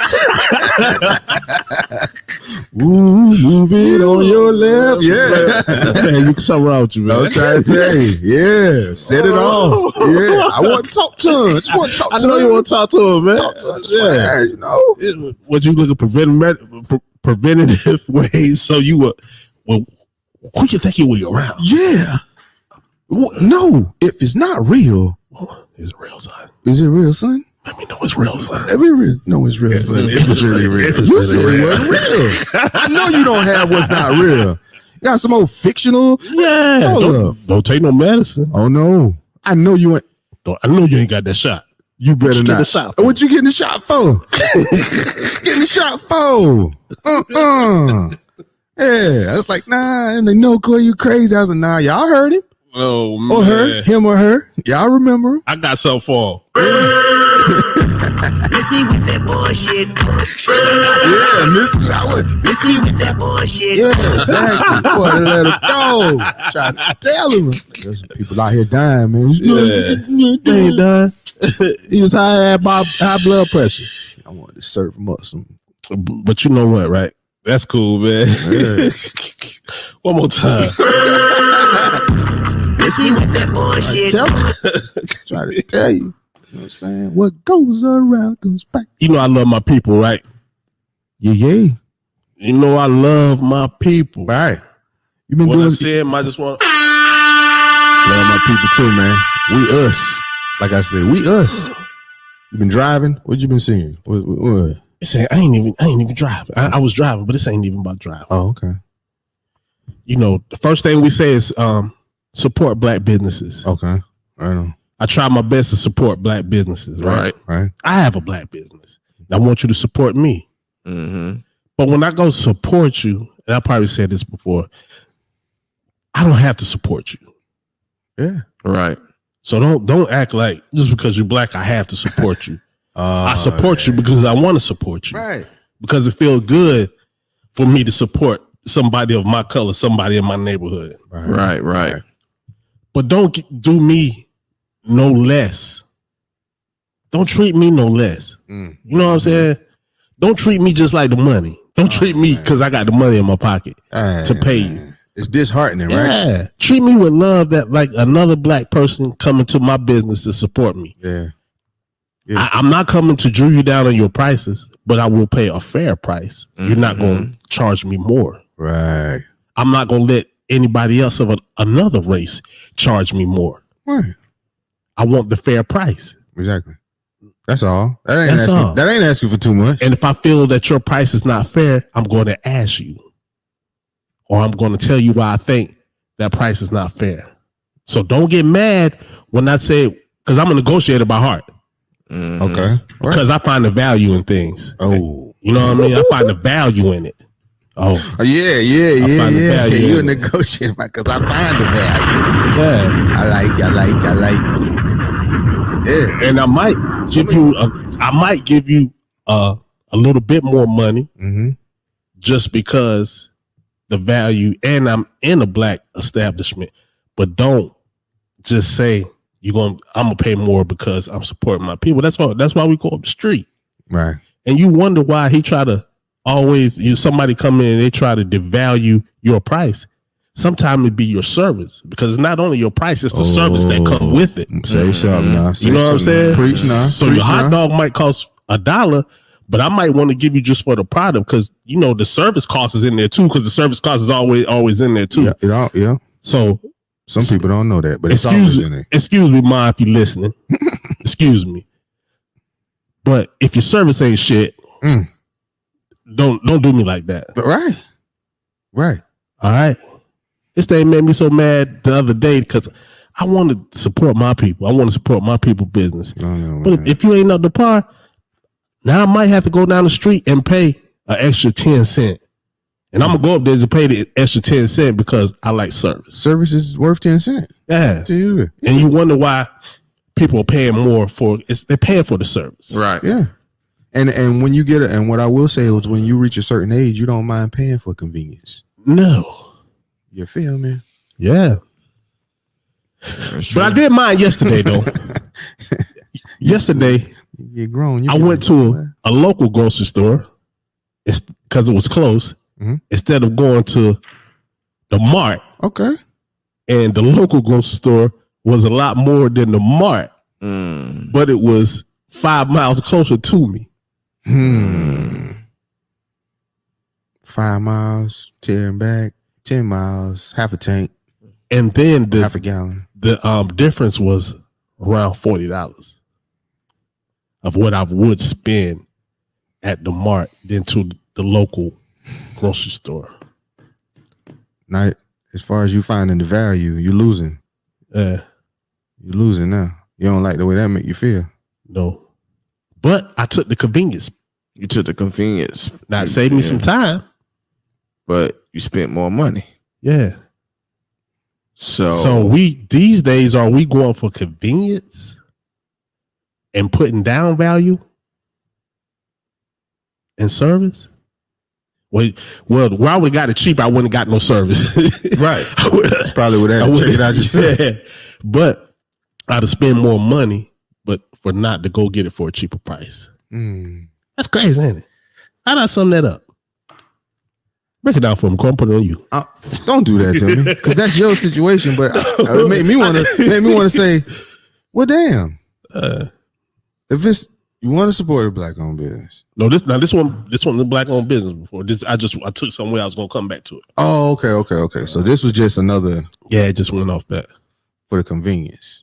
Ooh, move it on your left. Yeah. Man, you can something wrong with you, man. I'm trying to tell you. Yeah. Set it off. Yeah. I want to talk to him. Just want to talk to him. I know you want to talk to him, man. Talk to him. What you look at preventative ways so you were, who you think you were around? Yeah. No, if it's not real. Is it real, son? Is it real, son? Let me know it's real, son. Let me know it's real, son. If it's really real. You said it wasn't real. I know you don't have what's not real. You got some old fictional. Yeah. Don't take no medicine. Oh no. I know you ain't. I know you ain't got that shot. You better not. Get the shot for? What you getting the shot for? Getting the shot for? Yeah. I was like, nah. And they know, Corey, you crazy. I was like, nah, y'all heard him. Oh, man. Or her, him or her. Y'all remember him? I got something for him. Miss me with that bullshit. Yeah, miss me with that bullshit. Yeah, exactly. Boy, let him go. Try to tell him. There's people out here dying, man. They ain't dying. He was high blood pressure. I wanted to serve him up some. But you know what, right? That's cool, man. Yeah. One more time. Miss me with that bullshit. Try to tell you. You know what I'm saying? What goes around goes back. You know I love my people, right? Yeah. You know I love my people. Right. You been when doing I said I just want love my people too, man. We us. Like I said, we us. You been driving? What you been seeing? What? It's saying I ain't even driving. I was driving, but this ain't even about driving. Oh, okay. You know, the first thing we say is support black businesses. Okay. I know. I try my best to support black businesses, right? Right. I have a black business. I want you to support me. Mm-hmm. But when I go support you, and I probably said this before, I don't have to support you. Yeah. Right. So don't act like just because you're black, I have to support you. I support you because I want to support you. Right. Because it feels good for me to support somebody of my color, somebody in my neighborhood. Right. But don't do me no less. Don't treat me no less. You know what I'm saying? Don't treat me just like the money. Don't treat me because I got the money in my pocket to pay you. It's disheartening, right? Yeah. Treat me with love that like another black person coming to my business to support me. Yeah. I'm not coming to drew you down on your prices, but I will pay a fair price. You're not going to charge me more. Right. I'm not going to let anybody else of another race charge me more. Right. I want the fair price. Exactly. That's all. That ain't asking for too much. And if I feel that your price is not fair, I'm going to ask you. Or I'm going to tell you why I think that price is not fair. So don't get mad when I say, because I'm a negotiator by heart. Okay. Right. Because I find the value in things. Oh. You know what I mean? I find the value in it. Yeah. Find the value You're a in it. negotiator because I find the value. Yeah. I like. Yeah. And I might give you a little bit more money just because the value, and I'm in a black establishment, but don't just say I'm gonna pay more because I'm supporting my people. That's why we go up the street. Right. And you wonder why he try to somebody come in and they try to devalue your price. Sometimes it be your service, because it's not only your price, it's the service that come with it. Say something now. You know what I'm saying? Preach now. So your hot dog might cost $1, but I might want to give you just for the product, because you know the service cost is in there too, because the service cost is always in there too. Yeah. So some people don't know that, but it's always in there. Excuse me, Ma, if you're listening. Excuse me. But if your service ain't shit, don't do me like that. But right. All right. This thing made me so mad the other day because I want to support my people. I want to support my people business. But if you ain't up to par, now I might have to go down the street and pay an extra 10 cents. And I'm going to go up there to pay the extra 10 cents because I like service. Service is worth 10 cents. Yeah. And you wonder why people are paying more they're paying for the service. Right. Yeah. And when you get it, and what I will say is when you reach a certain age, you don't mind paying for convenience. No. You feel me? Yeah. But I did mine yesterday, though. Yesterday, you get grown. I went to a local grocery store because it was close. Instead of going to the mart. Okay. And the local grocery store was a lot more than the mart. But it was 5 miles closer to me. 5 miles, tearing back. 10 miles, half a tank, and then half a gallon. The difference was around $40 of what I would spend at the mart than to the local grocery store. Now, as far as you finding the value, you're losing. You're losing now. You don't like the way that make you feel. No, but I took the convenience. You took the convenience. Now it saved me some time. But you spent more money. Yeah. So these days, are we going for convenience and putting down value and service? Well, where I would have got it cheap, I wouldn't have got no service. Right. Probably would have check it out yourself. Yeah. But I'd have spent more money, but for not to go get it for a cheaper price. That's crazy, ain't it? How did I sum that up? Break it down for me. Come put it on you. Don't do that to me, because that's your situation. But it made me want to say, well, damn. If it's you want to support a black-owned business. No, this one is black-owned business. Before this, I took somewhere I was gonna come back to it. Oh, okay. So this was just another. Yeah, it just went off that for the convenience.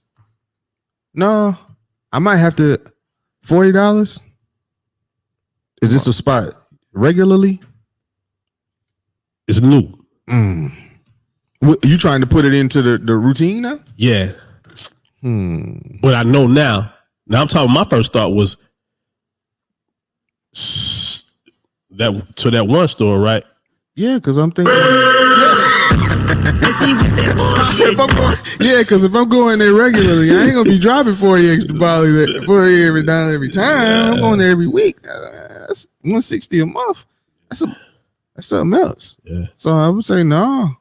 No, I might have to $40. Is this a spot regularly? It's new. You trying to put it into the routine now? Yeah. But I know now. Now I'm talking. My first thought was that one store, right? Yeah, because I'm thinking. Because if I'm going there regularly, I ain't gonna be dropping 40 extra dollars every time. I'm going there every week. That's $160 a month. That's something else. Yeah. So I would say no.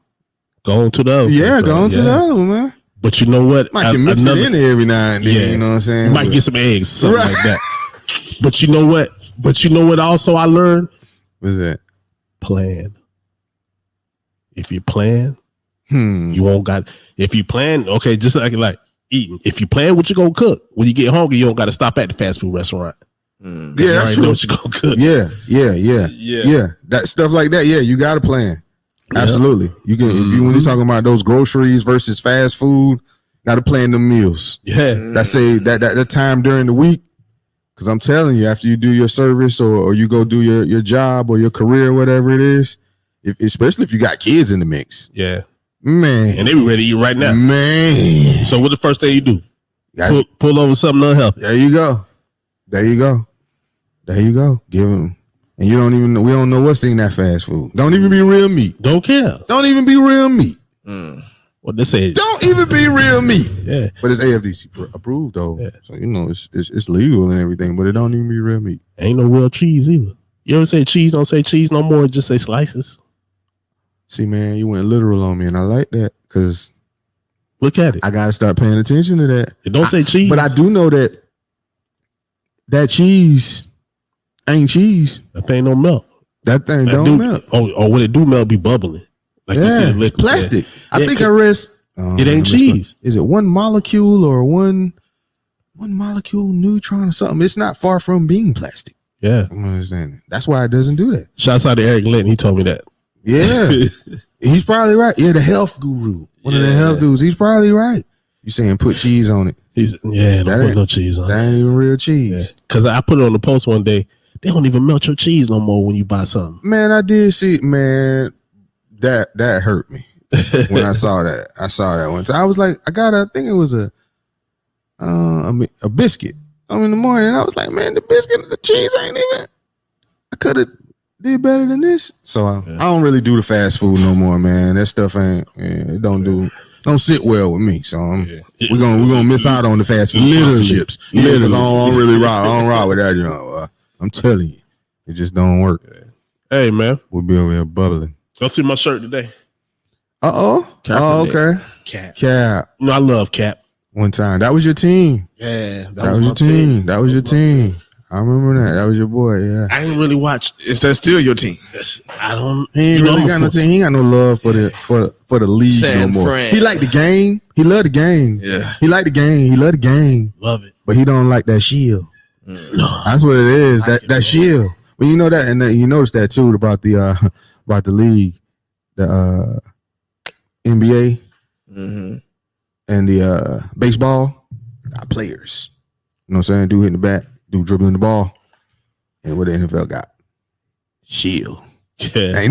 Go on to the other. Yeah, go on to the other one, man. But you know what? Might can mix it in there every now and then. Yeah. You know what I'm saying? You might get some eggs, something like that. But you know what? Also I learned? What's that? Plan. If you plan, you won't got. If you plan, okay, just like eating. If you plan what you gonna cook, when you get hungry, you don't got to stop at the fast food restaurant. Yeah, that's true. Know what you gonna cook. Yeah. That stuff like that. Yeah, you got to plan. Absolutely. You can if you when you're talking about those groceries versus fast food, got to plan them meals. Yeah, that time during the week. Because I'm telling you, after you do your service or you go do your job or your career, whatever it is, especially if you got kids in the mix. Yeah, man, and they be ready to eat right now, man. So what the first thing you do? Pull over something unhealthy. There you go. Give them. And we don't know what's in that fast food. Don't even be real meat. Don't care. Don't even be real meat. What they say? Don't even be real meat. Yeah. But it's AFDC approved though. Yeah. So it's legal and everything, but it don't even be real meat. Ain't no real cheese either. You ever say cheese? Don't say cheese no more. Just say slices. See, man, you went literal on me, and I like that because look at it. I gotta start paying attention to that. It don't say cheese, but I do know that cheese ain't cheese. That thing don't melt. That thing don't melt. Oh, when it do melt, be bubbling. Like you said, it's plastic. Yeah. I think I read it ain't cheese. Is it one molecule or one molecule neutron or something? It's not far from being plastic. Yeah, I'm understanding. That's why it doesn't do that. Shouts out to Eric Linton. He told me that. Yeah, he's probably right. Yeah, the health guru, one of the health dudes. He's probably right. You saying put cheese on it? Don't put no cheese on it. That ain't even real cheese. Because I put it on the post one day. They don't even melt your cheese no more when you buy something. Man, I did see. Man, that hurt me when I saw that. I saw that one time. I was like, I think it was a biscuit. In the morning, I was like, man, the biscuit and the cheese ain't even. I could have did better than this. So I don't really do the fast food no more, man. That stuff ain't. It don't sit well with me. So we're gonna miss out on the fast food sponsorships. Yeah, because I don't really rock. I don't rock with that. I'm telling you, it just don't work. Hey, man, we'll be over here bubbling. Go see my shirt today. Oh, okay. Cap. No, I love Cap. One time, that was your team. Yeah, that was your team. That was your team. I remember that. That was your boy. Yeah. I ain't really watched. Is that still your team? I don't. He ain't really got no team. He ain't got no love for the league no more. He liked the game. He loved the game. Yeah. He liked the game. He loved the game. Love it. But he don't like that shield. No, that's what it is. That shield. Well, you know that, and you notice that too about the league, the NBA, and the baseball. Got players. You know what I'm saying? Dude hitting the bat, dude dribbling the ball, and what the NFL got? Shield. Yeah.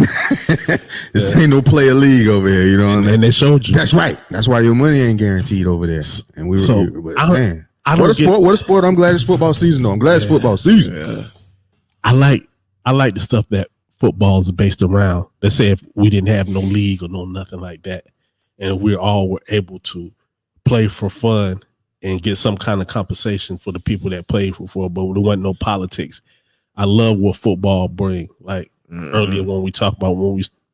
This ain't no player league over here. You know what I mean? And they showed you. That's right. That's why your money ain't guaranteed over there. And we were man. What a sport. I'm glad it's football season though. I'm glad it's football season. Yeah. I like the stuff that football is based around. Let's say if we didn't have no league or no nothing like that, and we all were able to play for fun and get some kind of compensation for the people that played for but there wasn't no politics. I love what football bring. Like earlier when we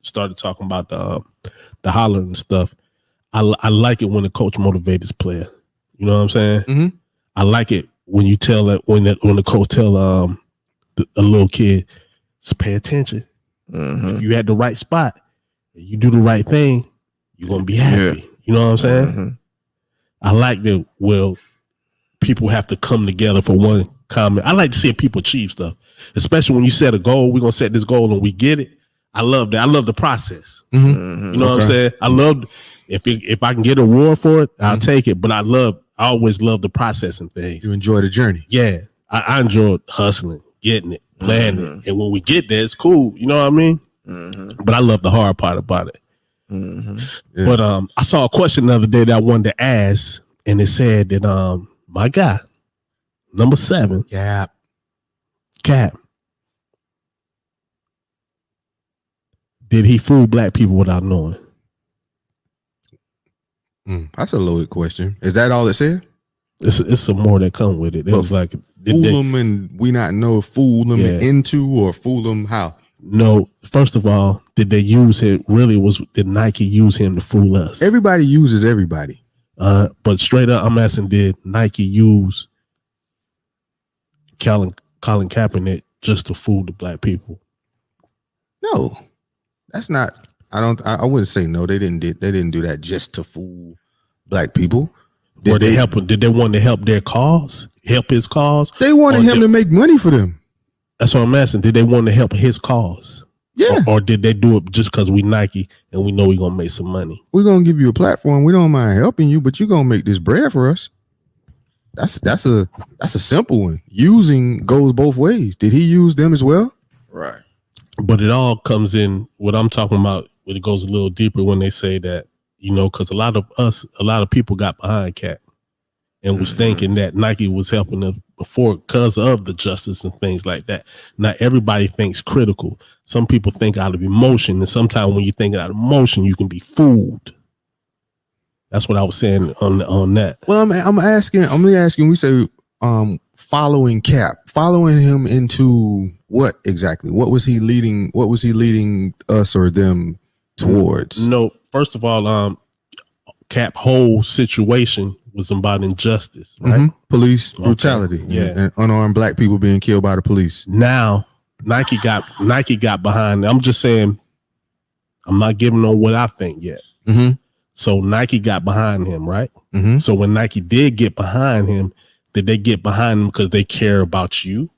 started talking about the hollering and stuff, I like it when the coach motivates his player. You know what I'm saying? Mm-hmm. I like it when you tell that when the coach tell a little kid, just pay attention. If you at the right spot, you do the right thing, you're gonna be happy. Yeah. You know what I'm saying? I like that. Well, people have to come together for one comment. I like to see people achieve stuff, especially when you set a goal. We're gonna set this goal and we get it. I love that. I love the process. You know what I'm saying? I love if I can get a reward for it, I'll take it. But I always love the process and things. You enjoy the journey. Yeah, I enjoy hustling, getting it, planning it, and when we get there, it's cool. You know what I mean? But I love the hard part about it. Yeah. But I saw a question the other day that I wanted to ask, and it said that my guy, number 7, Cap, did he fool black people without knowing? That's a loaded question. Is that all it said? It's some more that come with it. It was like fool them and we not know, fool them into, or fool them how? No, first of all, did they use him? Really, did Nike use him to fool us? Everybody uses everybody. But straight up, I'm asking, did Nike use Collin Kaepernick just to fool the black people? No, that's not. I wouldn't say no. They didn't do that just to fool black people. Did they help him? Did they want to help their cause? Help his cause? They wanted him to make money for them. That's what I'm asking. Did they want to help his cause? Yeah. Or did they do it just because we Nike and we know we're gonna make some money? We're gonna give you a platform. We don't mind helping you, but you're gonna make this bread for us. That's a simple one. Using goes both ways. Did he use them as well? Right. But it all comes in what I'm talking about. When it goes a little deeper when they say that, you know, because a lot of people got behind Cap and was thinking that Nike was helping them before because of the justice and things like that. Not everybody thinks critical. Some people think out of emotion, and sometimes when you think out of emotion, you can be fooled. That's what I was saying on that. Well, I'm asking. We say following Cap, following him into what exactly? What was he leading? What was he leading us or them towards? No, first of all, Cap whole situation was about injustice, right? Police brutality, and unarmed black people being killed by the police. Now Nike got behind. I'm just saying, I'm not giving on what I think yet. So Nike got behind him, right? So when Nike did get behind him, did they get behind him because they care about you?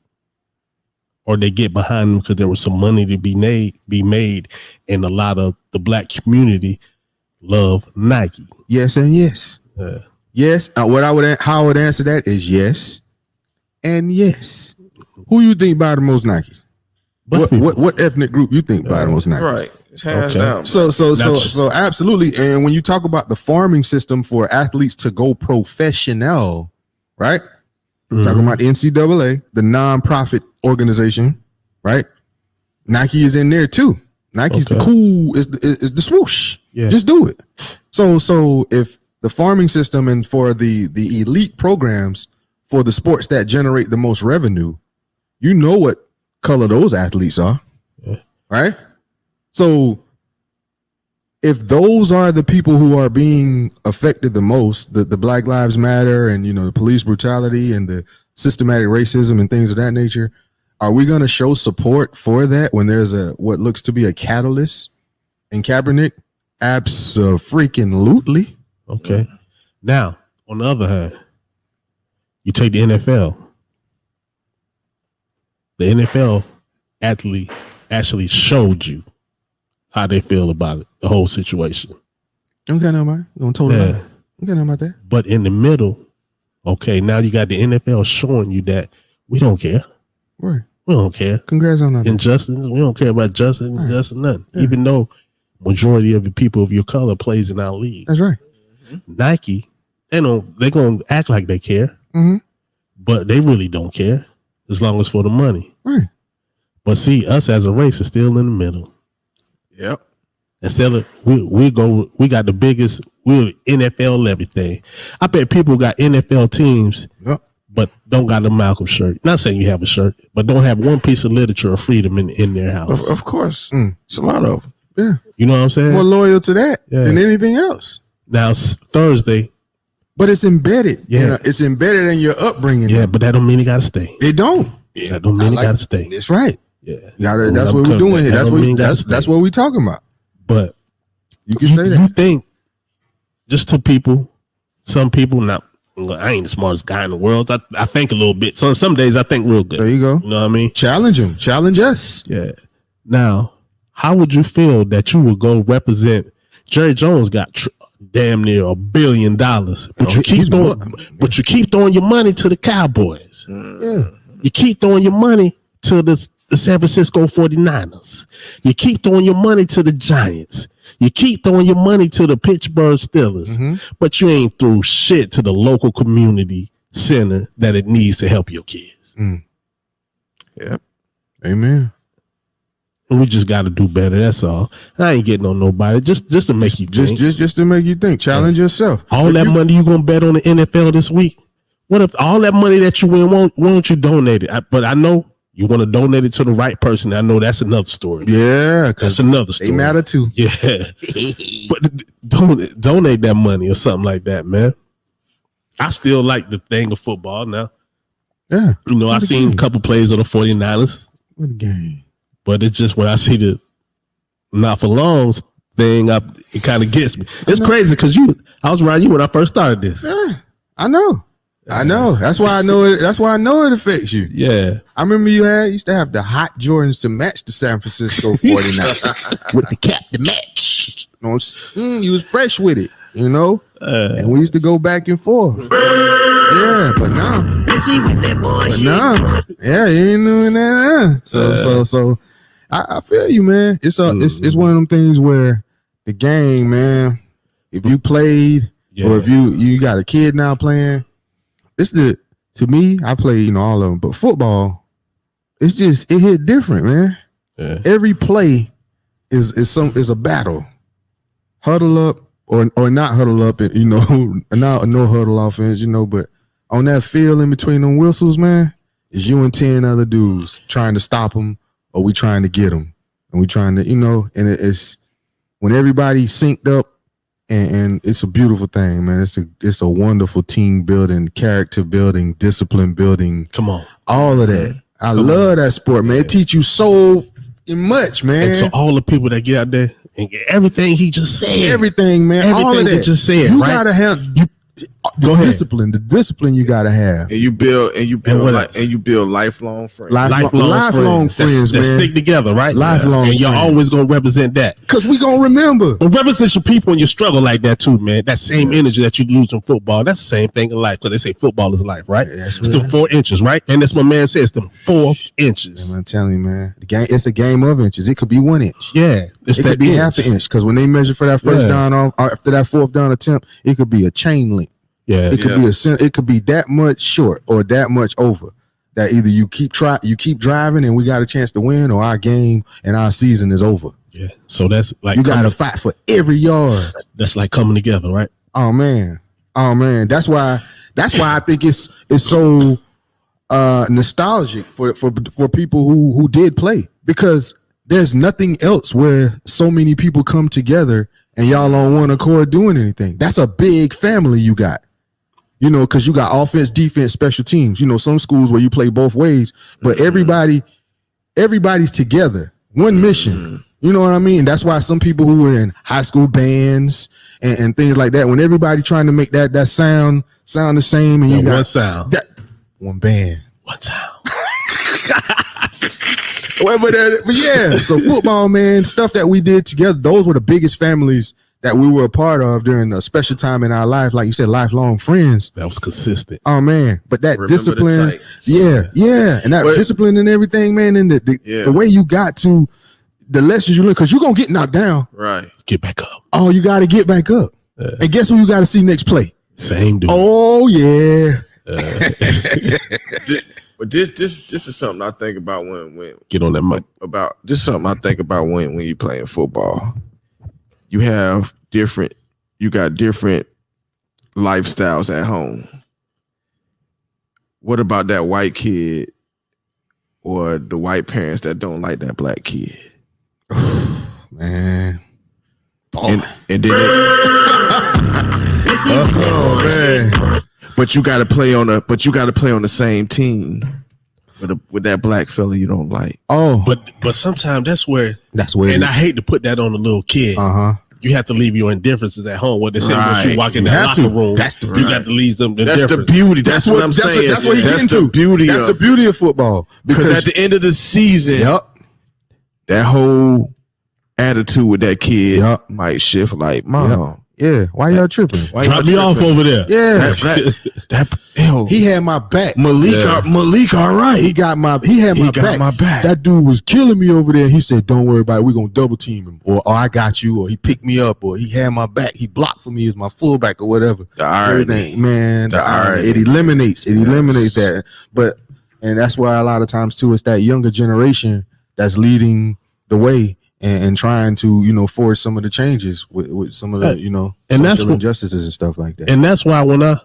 Or they get behind him because there was some money to be made, and a lot of the black community love Nike. Yes and yes. Yes. How I would answer that is yes and yes. Who you think buy the most Nikes? What ethnic group you think buy the most Nikes? Right. It's hands down. So absolutely. And when you talk about the farming system for athletes to go professional, right? Talking about the NCAA, the nonprofit organization, right? Nike is in there too. Nike's the cool, is the swoosh. Yeah. Just do it. So if the farming system and for the elite programs for the sports that generate the most revenue, you know what color those athletes are, right? So if those are the people who are being affected the most, the Black Lives Matter and, you know, the police brutality and the systematic racism and things of that nature, are we going to show support for that when there's what looks to be a catalyst in Kaepernick? Abso-freaking-lutely. Okay. Now, on the other hand, you take the NFL. The NFL actually showed you how they feel about it, the whole situation. You don't got no mind. You don't tell them. You got no about that. But in the middle, okay, now you got the NFL showing you that we don't care. Right. We don't care. Congrats on that. Injustice. We don't care about justice and injustice, nothing. Yeah. Even though majority of the people of your color plays in our league. That's right. Nike, they're gonna act like they care, but they really don't care as long as for the money. Right. But see, us as a race is still in the middle. Yep. Instead of we got the biggest, we're NFL everything. I bet people got NFL teams, but don't got a Malcolm shirt. Not saying you have a shirt, but don't have one piece of literature or freedom in their house. Of course. It's a lot of them. Yeah. You know what I'm saying? More loyal to that than anything else. Now Thursday. But it's embedded. Yeah. You know, it's embedded in your upbringing. Yeah, but that don't mean you gotta stay. It don't. That don't mean you gotta stay. That's right. Yeah, that's what we're doing here. That's what we're talking about. But you can say that. You think just to people, some people not. I ain't the smartest guy in the world. I think a little bit. So some days I think real good. There you go. You know what I mean? Challenge him. Challenge us. Yeah. Now, how would you feel that you would go represent Jerry Jones got damn near $1 billion, but you keep throwing your money to the Cowboys. Yeah. You keep throwing your money to the San Francisco 49ers. You keep throwing your money to the Giants. You keep throwing your money to the Pittsburgh Steelers, but you ain't threw shit to the local community center that it needs to help your kids. Yeah. Amen. And we just got to do better. That's all. I ain't getting on nobody. Just to make you think. Just to make you think. Challenge yourself. All that money you gonna bet on the NFL this week? What if all that money that you win, why don't you donate it? But I know you want to donate it to the right person. I know that's another story. Yeah, that's another story. They matter too. Yeah, but donate that money or something like that, man. I still like the thing of football now. Yeah, you know, I seen a couple plays of the 49ers. What a game! But it's just when I see the not for longs thing, it kind of gets me. It's crazy because I was around you when I first started this. Yeah, I know. That's why I know it. That's why I know it affects you. Yeah. I remember you used to have the hot Jordans to match the San Francisco 49ers with the cap to match. You was fresh with it, you know? And we used to go back and forth. Yeah, but now. Yeah, you ain't doing that. So I feel you, man. It's one of them things where the game, man, if you played or if you got a kid now playing, to me, I play, all of them, but football, it hit different, man. Yeah. Every play is a battle. Huddle up or not huddle up, and not no huddle offense, but on that field in between them whistles, man, is you and 10 other dudes trying to stop them, or we trying to get them, and we trying to, and it's when everybody synced up. And it's a beautiful thing, man. It's a wonderful team building, character building, discipline building. Come on. All of that. I love that sport, man. It teach you so much, man. And to all the people that get out there and get everything he just said. Everything, man. All of that. He just said, you gotta have the discipline you gotta have. And you build lifelong friends. Lifelong friends, man. That stick together, right? Lifelong and you're always gonna represent that. Cause we gonna remember. But represent your people when you struggle like that too, man. That same energy that you lose in football, that's the same thing in life. Because they say football is life, right? Yeah, it's them 4 inches, right? And that's my man says, them 4 inches. Yeah, I'm telling you, man. It's a game of inches. It could be 1 inch. Yeah. It could be half an inch. Because when they measure for that first down after that fourth down attempt, it could be a chain link. Yeah, it could be that much short or that much over. That either you keep driving and we got a chance to win, or our game and our season is over. Yeah, so that's like you got to fight for every yard. That's like coming together, right? Oh man. That's why I think it's so nostalgic for people who did play, because there's nothing else where so many people come together and y'all on one accord doing anything. That's a big family you got. Because you got offense, defense, special teams. Some schools where you play both ways, but everybody's together. One mission. You know what I mean? That's why some people who were in high school bands and things like that, when everybody trying to make that sound the same, and you got one sound, one band, one sound. But yeah, so football, man, stuff that we did together, those were the biggest families that we were a part of during a special time in our life. Like you said, lifelong friends. That was consistent. Oh man, but that discipline, and that discipline and everything, man, and the way you got to the lessons you learn, because you're gonna get knocked down. Right. Get back up. Oh, you got to get back up. And guess who you got to see next play? Same dude. Oh yeah. But this is something I think about when get on that mic. This is something I think about when you playing football. You got different lifestyles at home. What about that white kid or the white parents that don't like that black kid? Man. And then man. But you gotta play on the same team. with that black fella you don't like. Oh, but sometimes that's where, and I hate to put that on a little kid. You have to leave your indifferences at home. What they say once you walk in that locker room, you got to leave them. That's the beauty. That's what I'm saying. That's what he's getting to. That's the beauty of football. Because at the end of the season, that whole attitude with that kid might shift. Like, Mom, why y'all tripping? Drop me off over there. Yeah, he had my back. Malik, all right. He had my back. That dude was killing me over there. He said, "Don't worry about it. We're gonna double team him, or I got you, or he picked me up, or he had my back. He blocked for me as my fullback, or whatever." The irony, man. The irony. It eliminates that. And that's why a lot of times too, it's that younger generation that's leading the way. And trying to, force some of the changes with some of the, and that's injustices and stuff like that. And that's why when I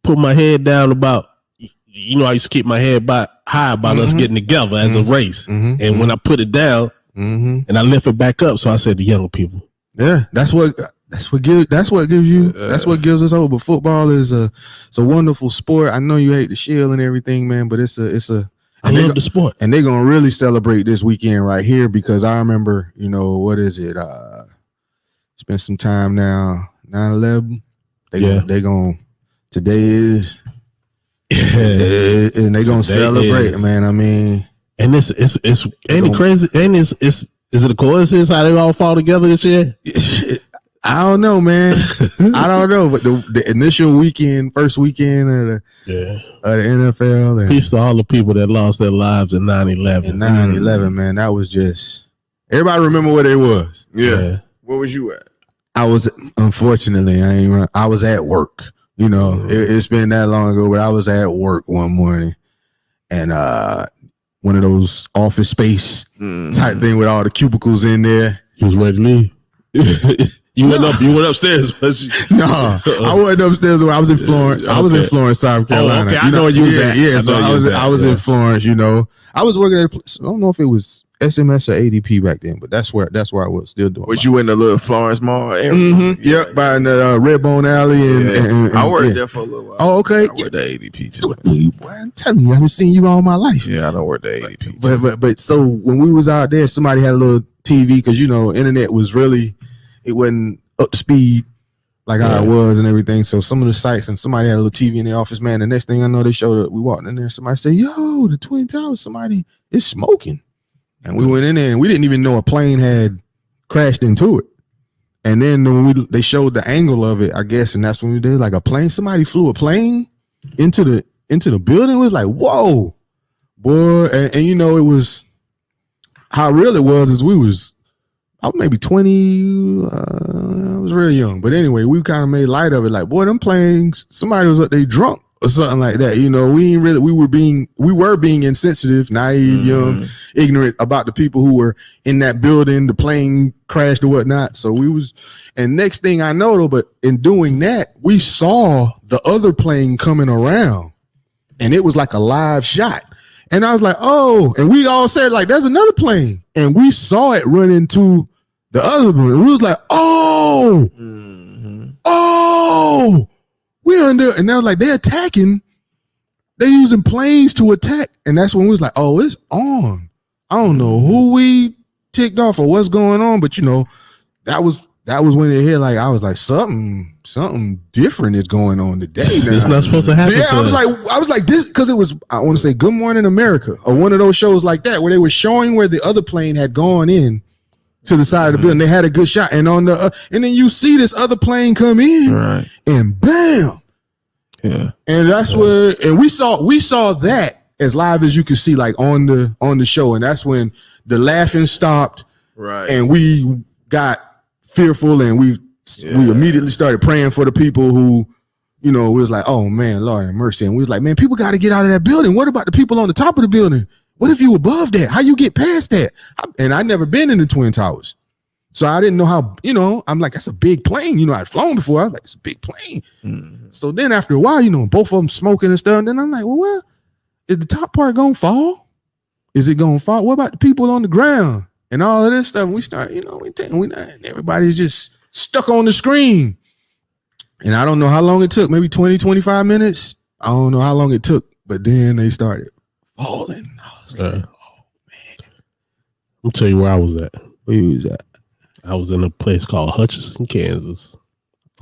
put my head down about, I used to keep my head high about us getting together as a race. And when I put it down and I lift it back up, so I said the younger people. Yeah, that's what gives us hope. But football is it's a wonderful sport. I know you hate the shield and everything, man, but it's a I love the sport. And they're going to really celebrate this weekend right here because I remember, what is it? Spent some time now, 9/11. Today is, and they're going to celebrate, man. I mean. And it's ain't it crazy? And is it a coincidence how they all fall together this year? I don't know, man. I don't know, but the initial first weekend of the NFL. And peace to all the people that lost their lives in 9/11. In 9/11, man, that was just. Everybody remember what it was. Yeah. Where was you at? I was, unfortunately, I was at work. It's been that long ago, but I was at work one morning, and one of those office space type thing with all the cubicles in there. He was ready to leave. You went upstairs. No, I wasn't upstairs. I was in Florence. I was in Florence, South Carolina. Okay. I know you was at. Yeah, so I was in Florence. I was working at. I don't know if it was SMS or ADP back then, but that's where I was still doing. Was you in the little Florence Mall area? Mm-hmm. Yep, by the Redbone Alley and I worked there for a little while. Oh, okay. I worked at ADP too. I'm telling you, I haven't seen you all my life. Yeah, I don't work at ADP. But so when we was out there, somebody had a little TV because internet was really. It wasn't up to speed like how it was and everything. So some of the sites and somebody had a little TV in the office, man. The next thing I know, they showed up. We walked in there. Somebody said, "Yo, the Twin Towers, somebody is smoking." And we went in there and we didn't even know a plane had crashed into it. And then when they showed the angle of it, I guess, and that's when we did like a plane. Somebody flew a plane into the building. It was like, whoa, boy. And it was how real it was is I was maybe 20. I was real young, but anyway, we kind of made light of it. Like, boy, them planes. Somebody was up there drunk or something like that. We were being insensitive, naive, young, ignorant about the people who were in that building. The plane crashed or whatnot. So and next thing I know, though, but in doing that, we saw the other plane coming around, and it was like a live shot. And I was like, oh, and we all said like, there's another plane. And we saw it run into the other one. And we was like, oh, we under. And they were like, they're attacking. They're using planes to attack. And that's when we was like, oh, it's on. I don't know who we ticked off or what's going on. But, that was when it hit. Like, I was like, something different is going on today. It's not supposed to happen. Yeah, I was like this because it was. I want to say Good Morning America or one of those shows like that where they were showing where the other plane had gone in to the side of the building. They had a good shot, and on the and then you see this other plane come in, right? And bam, yeah. And that's where, and we saw that as live as you could see, like on the show, and that's when the laughing stopped, right? And we got fearful, and we immediately started praying for the people who, was like, oh man, Lord have mercy. And we was like, man, people got to get out of that building. What about the people on the top of the building? What if you above that? How you get past that? And I'd never been in the Twin Towers. So I didn't know how, I'm like, that's a big plane. I'd flown before. I was like, it's a big plane. Mm-hmm. So then after a while, both of them smoking and stuff. And then I'm like, well, is the top part going to fall? Is it going to fall? What about the people on the ground? And all of this stuff. And we start, and everybody's just stuck on the screen. And I don't know how long it took, maybe 20, 25 minutes. I don't know how long it took, but then they started falling. I was like, oh man. I'm tell you where I was at. Where you was at? I was in a place called Hutchinson, Kansas.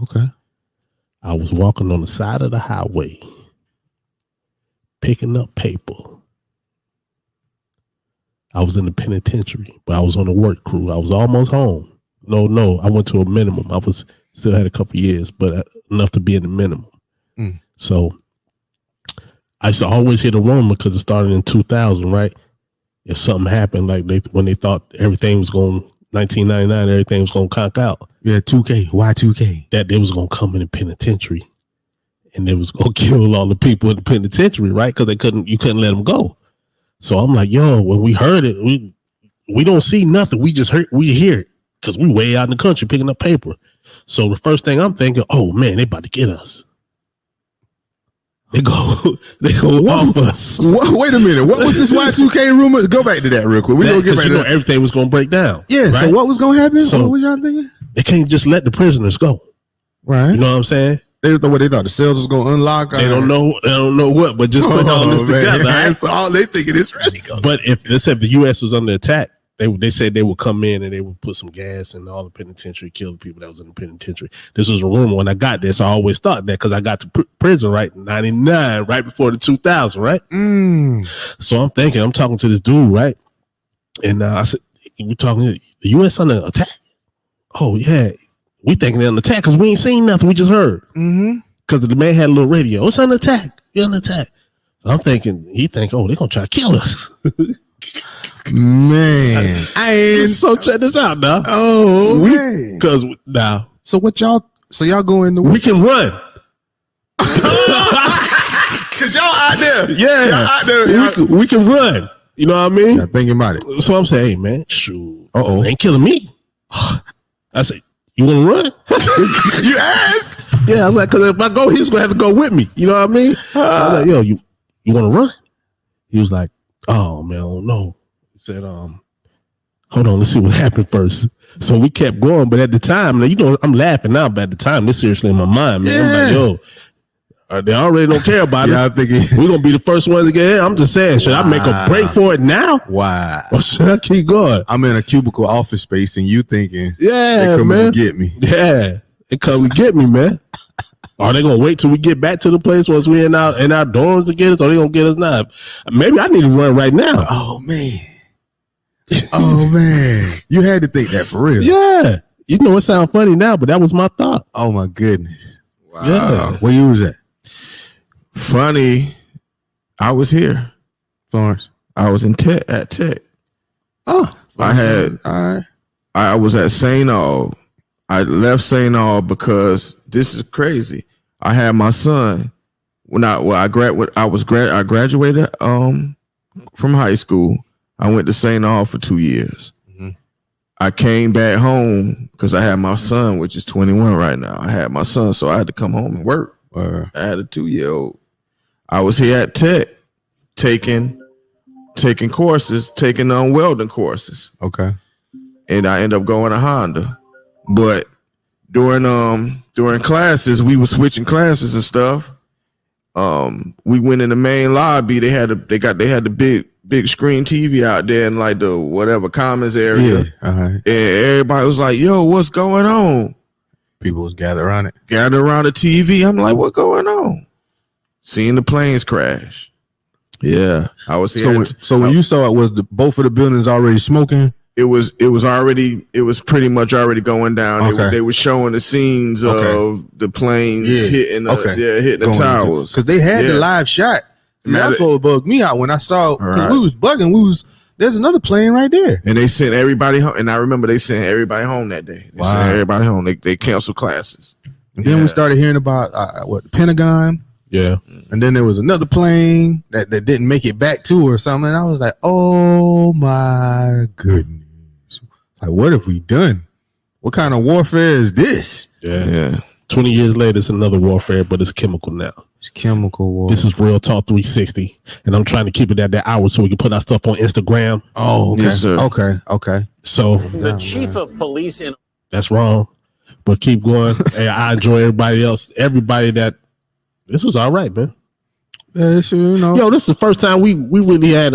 Okay. I was walking on the side of the highway, picking up paper. I was in the penitentiary, but I was on the work crew. I was almost home. No, I went to a minimum. I was still had a couple years, but enough to be in the minimum. So I used to always hear the rumor because it started in 2000, right? If something happened, like when they thought everything was going, 1999, everything was going to conk out. Yeah, 2K, Y2K. That they was going to come in the penitentiary and they was going to kill all the people in the penitentiary, right? Because you couldn't let them go. So I'm like, yo, when we heard it, we don't see nothing. We hear it because we way out in the country picking up paper. So the first thing I'm thinking, oh man, they about to get us. They go off us. Wait a minute. What was this Y2K rumor? Go back to that real quick. We gonna get back to that. Everything was gonna break down. Yeah. Right? So what was gonna happen? So what was y'all thinking? They can't just let the prisoners go. Right. You know what I'm saying? They thought the cells was gonna unlock. They don't know what, but just put all this together. That's all they thinking is really going. But if they said the U.S. was under attack, they said they would come in and they would put some gas in all the penitentiary, kill the people that was in the penitentiary. This was a rumor when I got there, so I always thought that because I got to prison right in 99, right before the 2000, right? So I'm talking to this dude, right? And I said, "We talking the U.S. under attack?" Oh yeah, we thinking they're under attack because we ain't seen nothing. We just heard because the man had a little radio. It's under attack. You're under attack. So I'm thinking, oh, they're gonna try to kill us. Man, so check this out now. Oh, okay. Because now, so y'all go in the we can run. Cause y'all out there, yeah, y'all out there. We can run. You know what I mean? Y'all thinking about it. So I'm saying, hey man, shoot, they ain't killing me. I said, you want to run? You asked? Yeah, I was like, because if I go, he's gonna have to go with me. You know what I mean? I was like, yo, you want to run? He was like, oh man, I don't know. He said, hold on, let's see what happened first. So we kept going, but at the time, I'm laughing now, but at the time, this seriously in my mind, man. I'm like, yo, they already don't care about us. We're gonna be the first ones to get in. I'm just saying, should I make a break for it now? Wow. Or should I keep going? I'm in a cubicle office space and you thinking, yeah, they come man, and get me. Yeah, they come and get me, man. Are they gonna wait till we get back to the place once we in our dorms to get us, or they gonna get us now? Maybe I need to run right now. Oh man. Oh man. You had to think that for real. Yeah. You know, it sounds funny now, but that was my thought. Oh my goodness. Wow. Yeah. Where you was at? Funny. I was here. Florence. I was at Tech. Oh. I was at St. Aug. I left St. Aug because this is crazy. I had my son I graduated from high school. I went to St. Aug for 2 years. I came back home because I had my son, which is 21 right now. I had my son, so I had to come home and work. I had a 2-year-old. I was here at Tech taking courses, taking welding courses. Okay. And I ended up going to Honda. But during classes, we were switching classes and stuff. We went in the main lobby. They had the big screen TV out there in like the whatever commons area. Yeah, and everybody was like, yo, what's going on? People was gathered around the TV. I'm like, what's going on? Seeing the planes crash. Yeah. I was here. So when you saw it, was both of the buildings already smoking? It was pretty much already going down. Okay. They were showing the scenes of the planes hitting the towers. Because they had the live shot. That's what bugged me out when I saw, because we was bugging. There's another plane right there. And they sent everybody home. And I remember they sent everybody home that day. They sent everybody home. They canceled classes. And then we started hearing about the Pentagon. Yeah. And then there was another plane that didn't make it back to or something. And I was like, oh my goodness. Like, what have we done? What kind of warfare is this? Yeah. 20 years later, it's another warfare, but it's chemical now. It's chemical warfare. This is Real Talk 360, and I'm trying to keep it at that hour so we can put our stuff on Instagram. Oh, okay. Yes, sir. Okay. So the chief of police in that's wrong, but keep going. Hey, I enjoy everybody that this was all right, man. Yeah, sure, you know. Yo, this is the first time we really had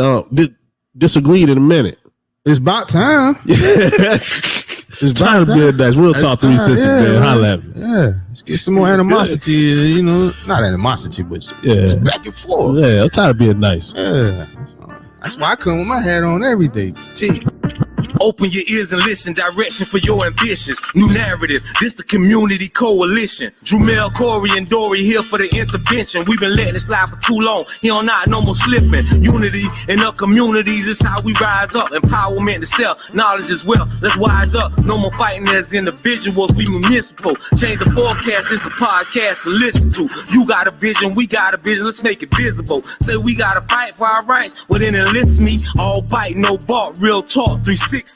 disagreed in a minute. It's about time. It's time to be nice. Real talk to me, sister, man. Holla at me. Yeah, let's get some more animosity. You know, not animosity, but back and forth. Yeah, I'm tired of being nice. Yeah, that's why I come with my hat on every day. Open your ears and listen, direction for your ambitions. New narrative, this the community coalition. Drumel, Corey, and Dory here for the intervention. We've been letting it slide for too long. Here on not no more slipping. Unity in our communities is how we rise up. Empowerment to self, knowledge as well. Let's wise up. No more fighting as individuals. We municipal. Change the forecast. This the podcast to listen to. You got a vision, we got a vision. Let's make it visible. Say we gotta fight for our rights. Well then enlist me. All bite, no bark. Real talk. 360.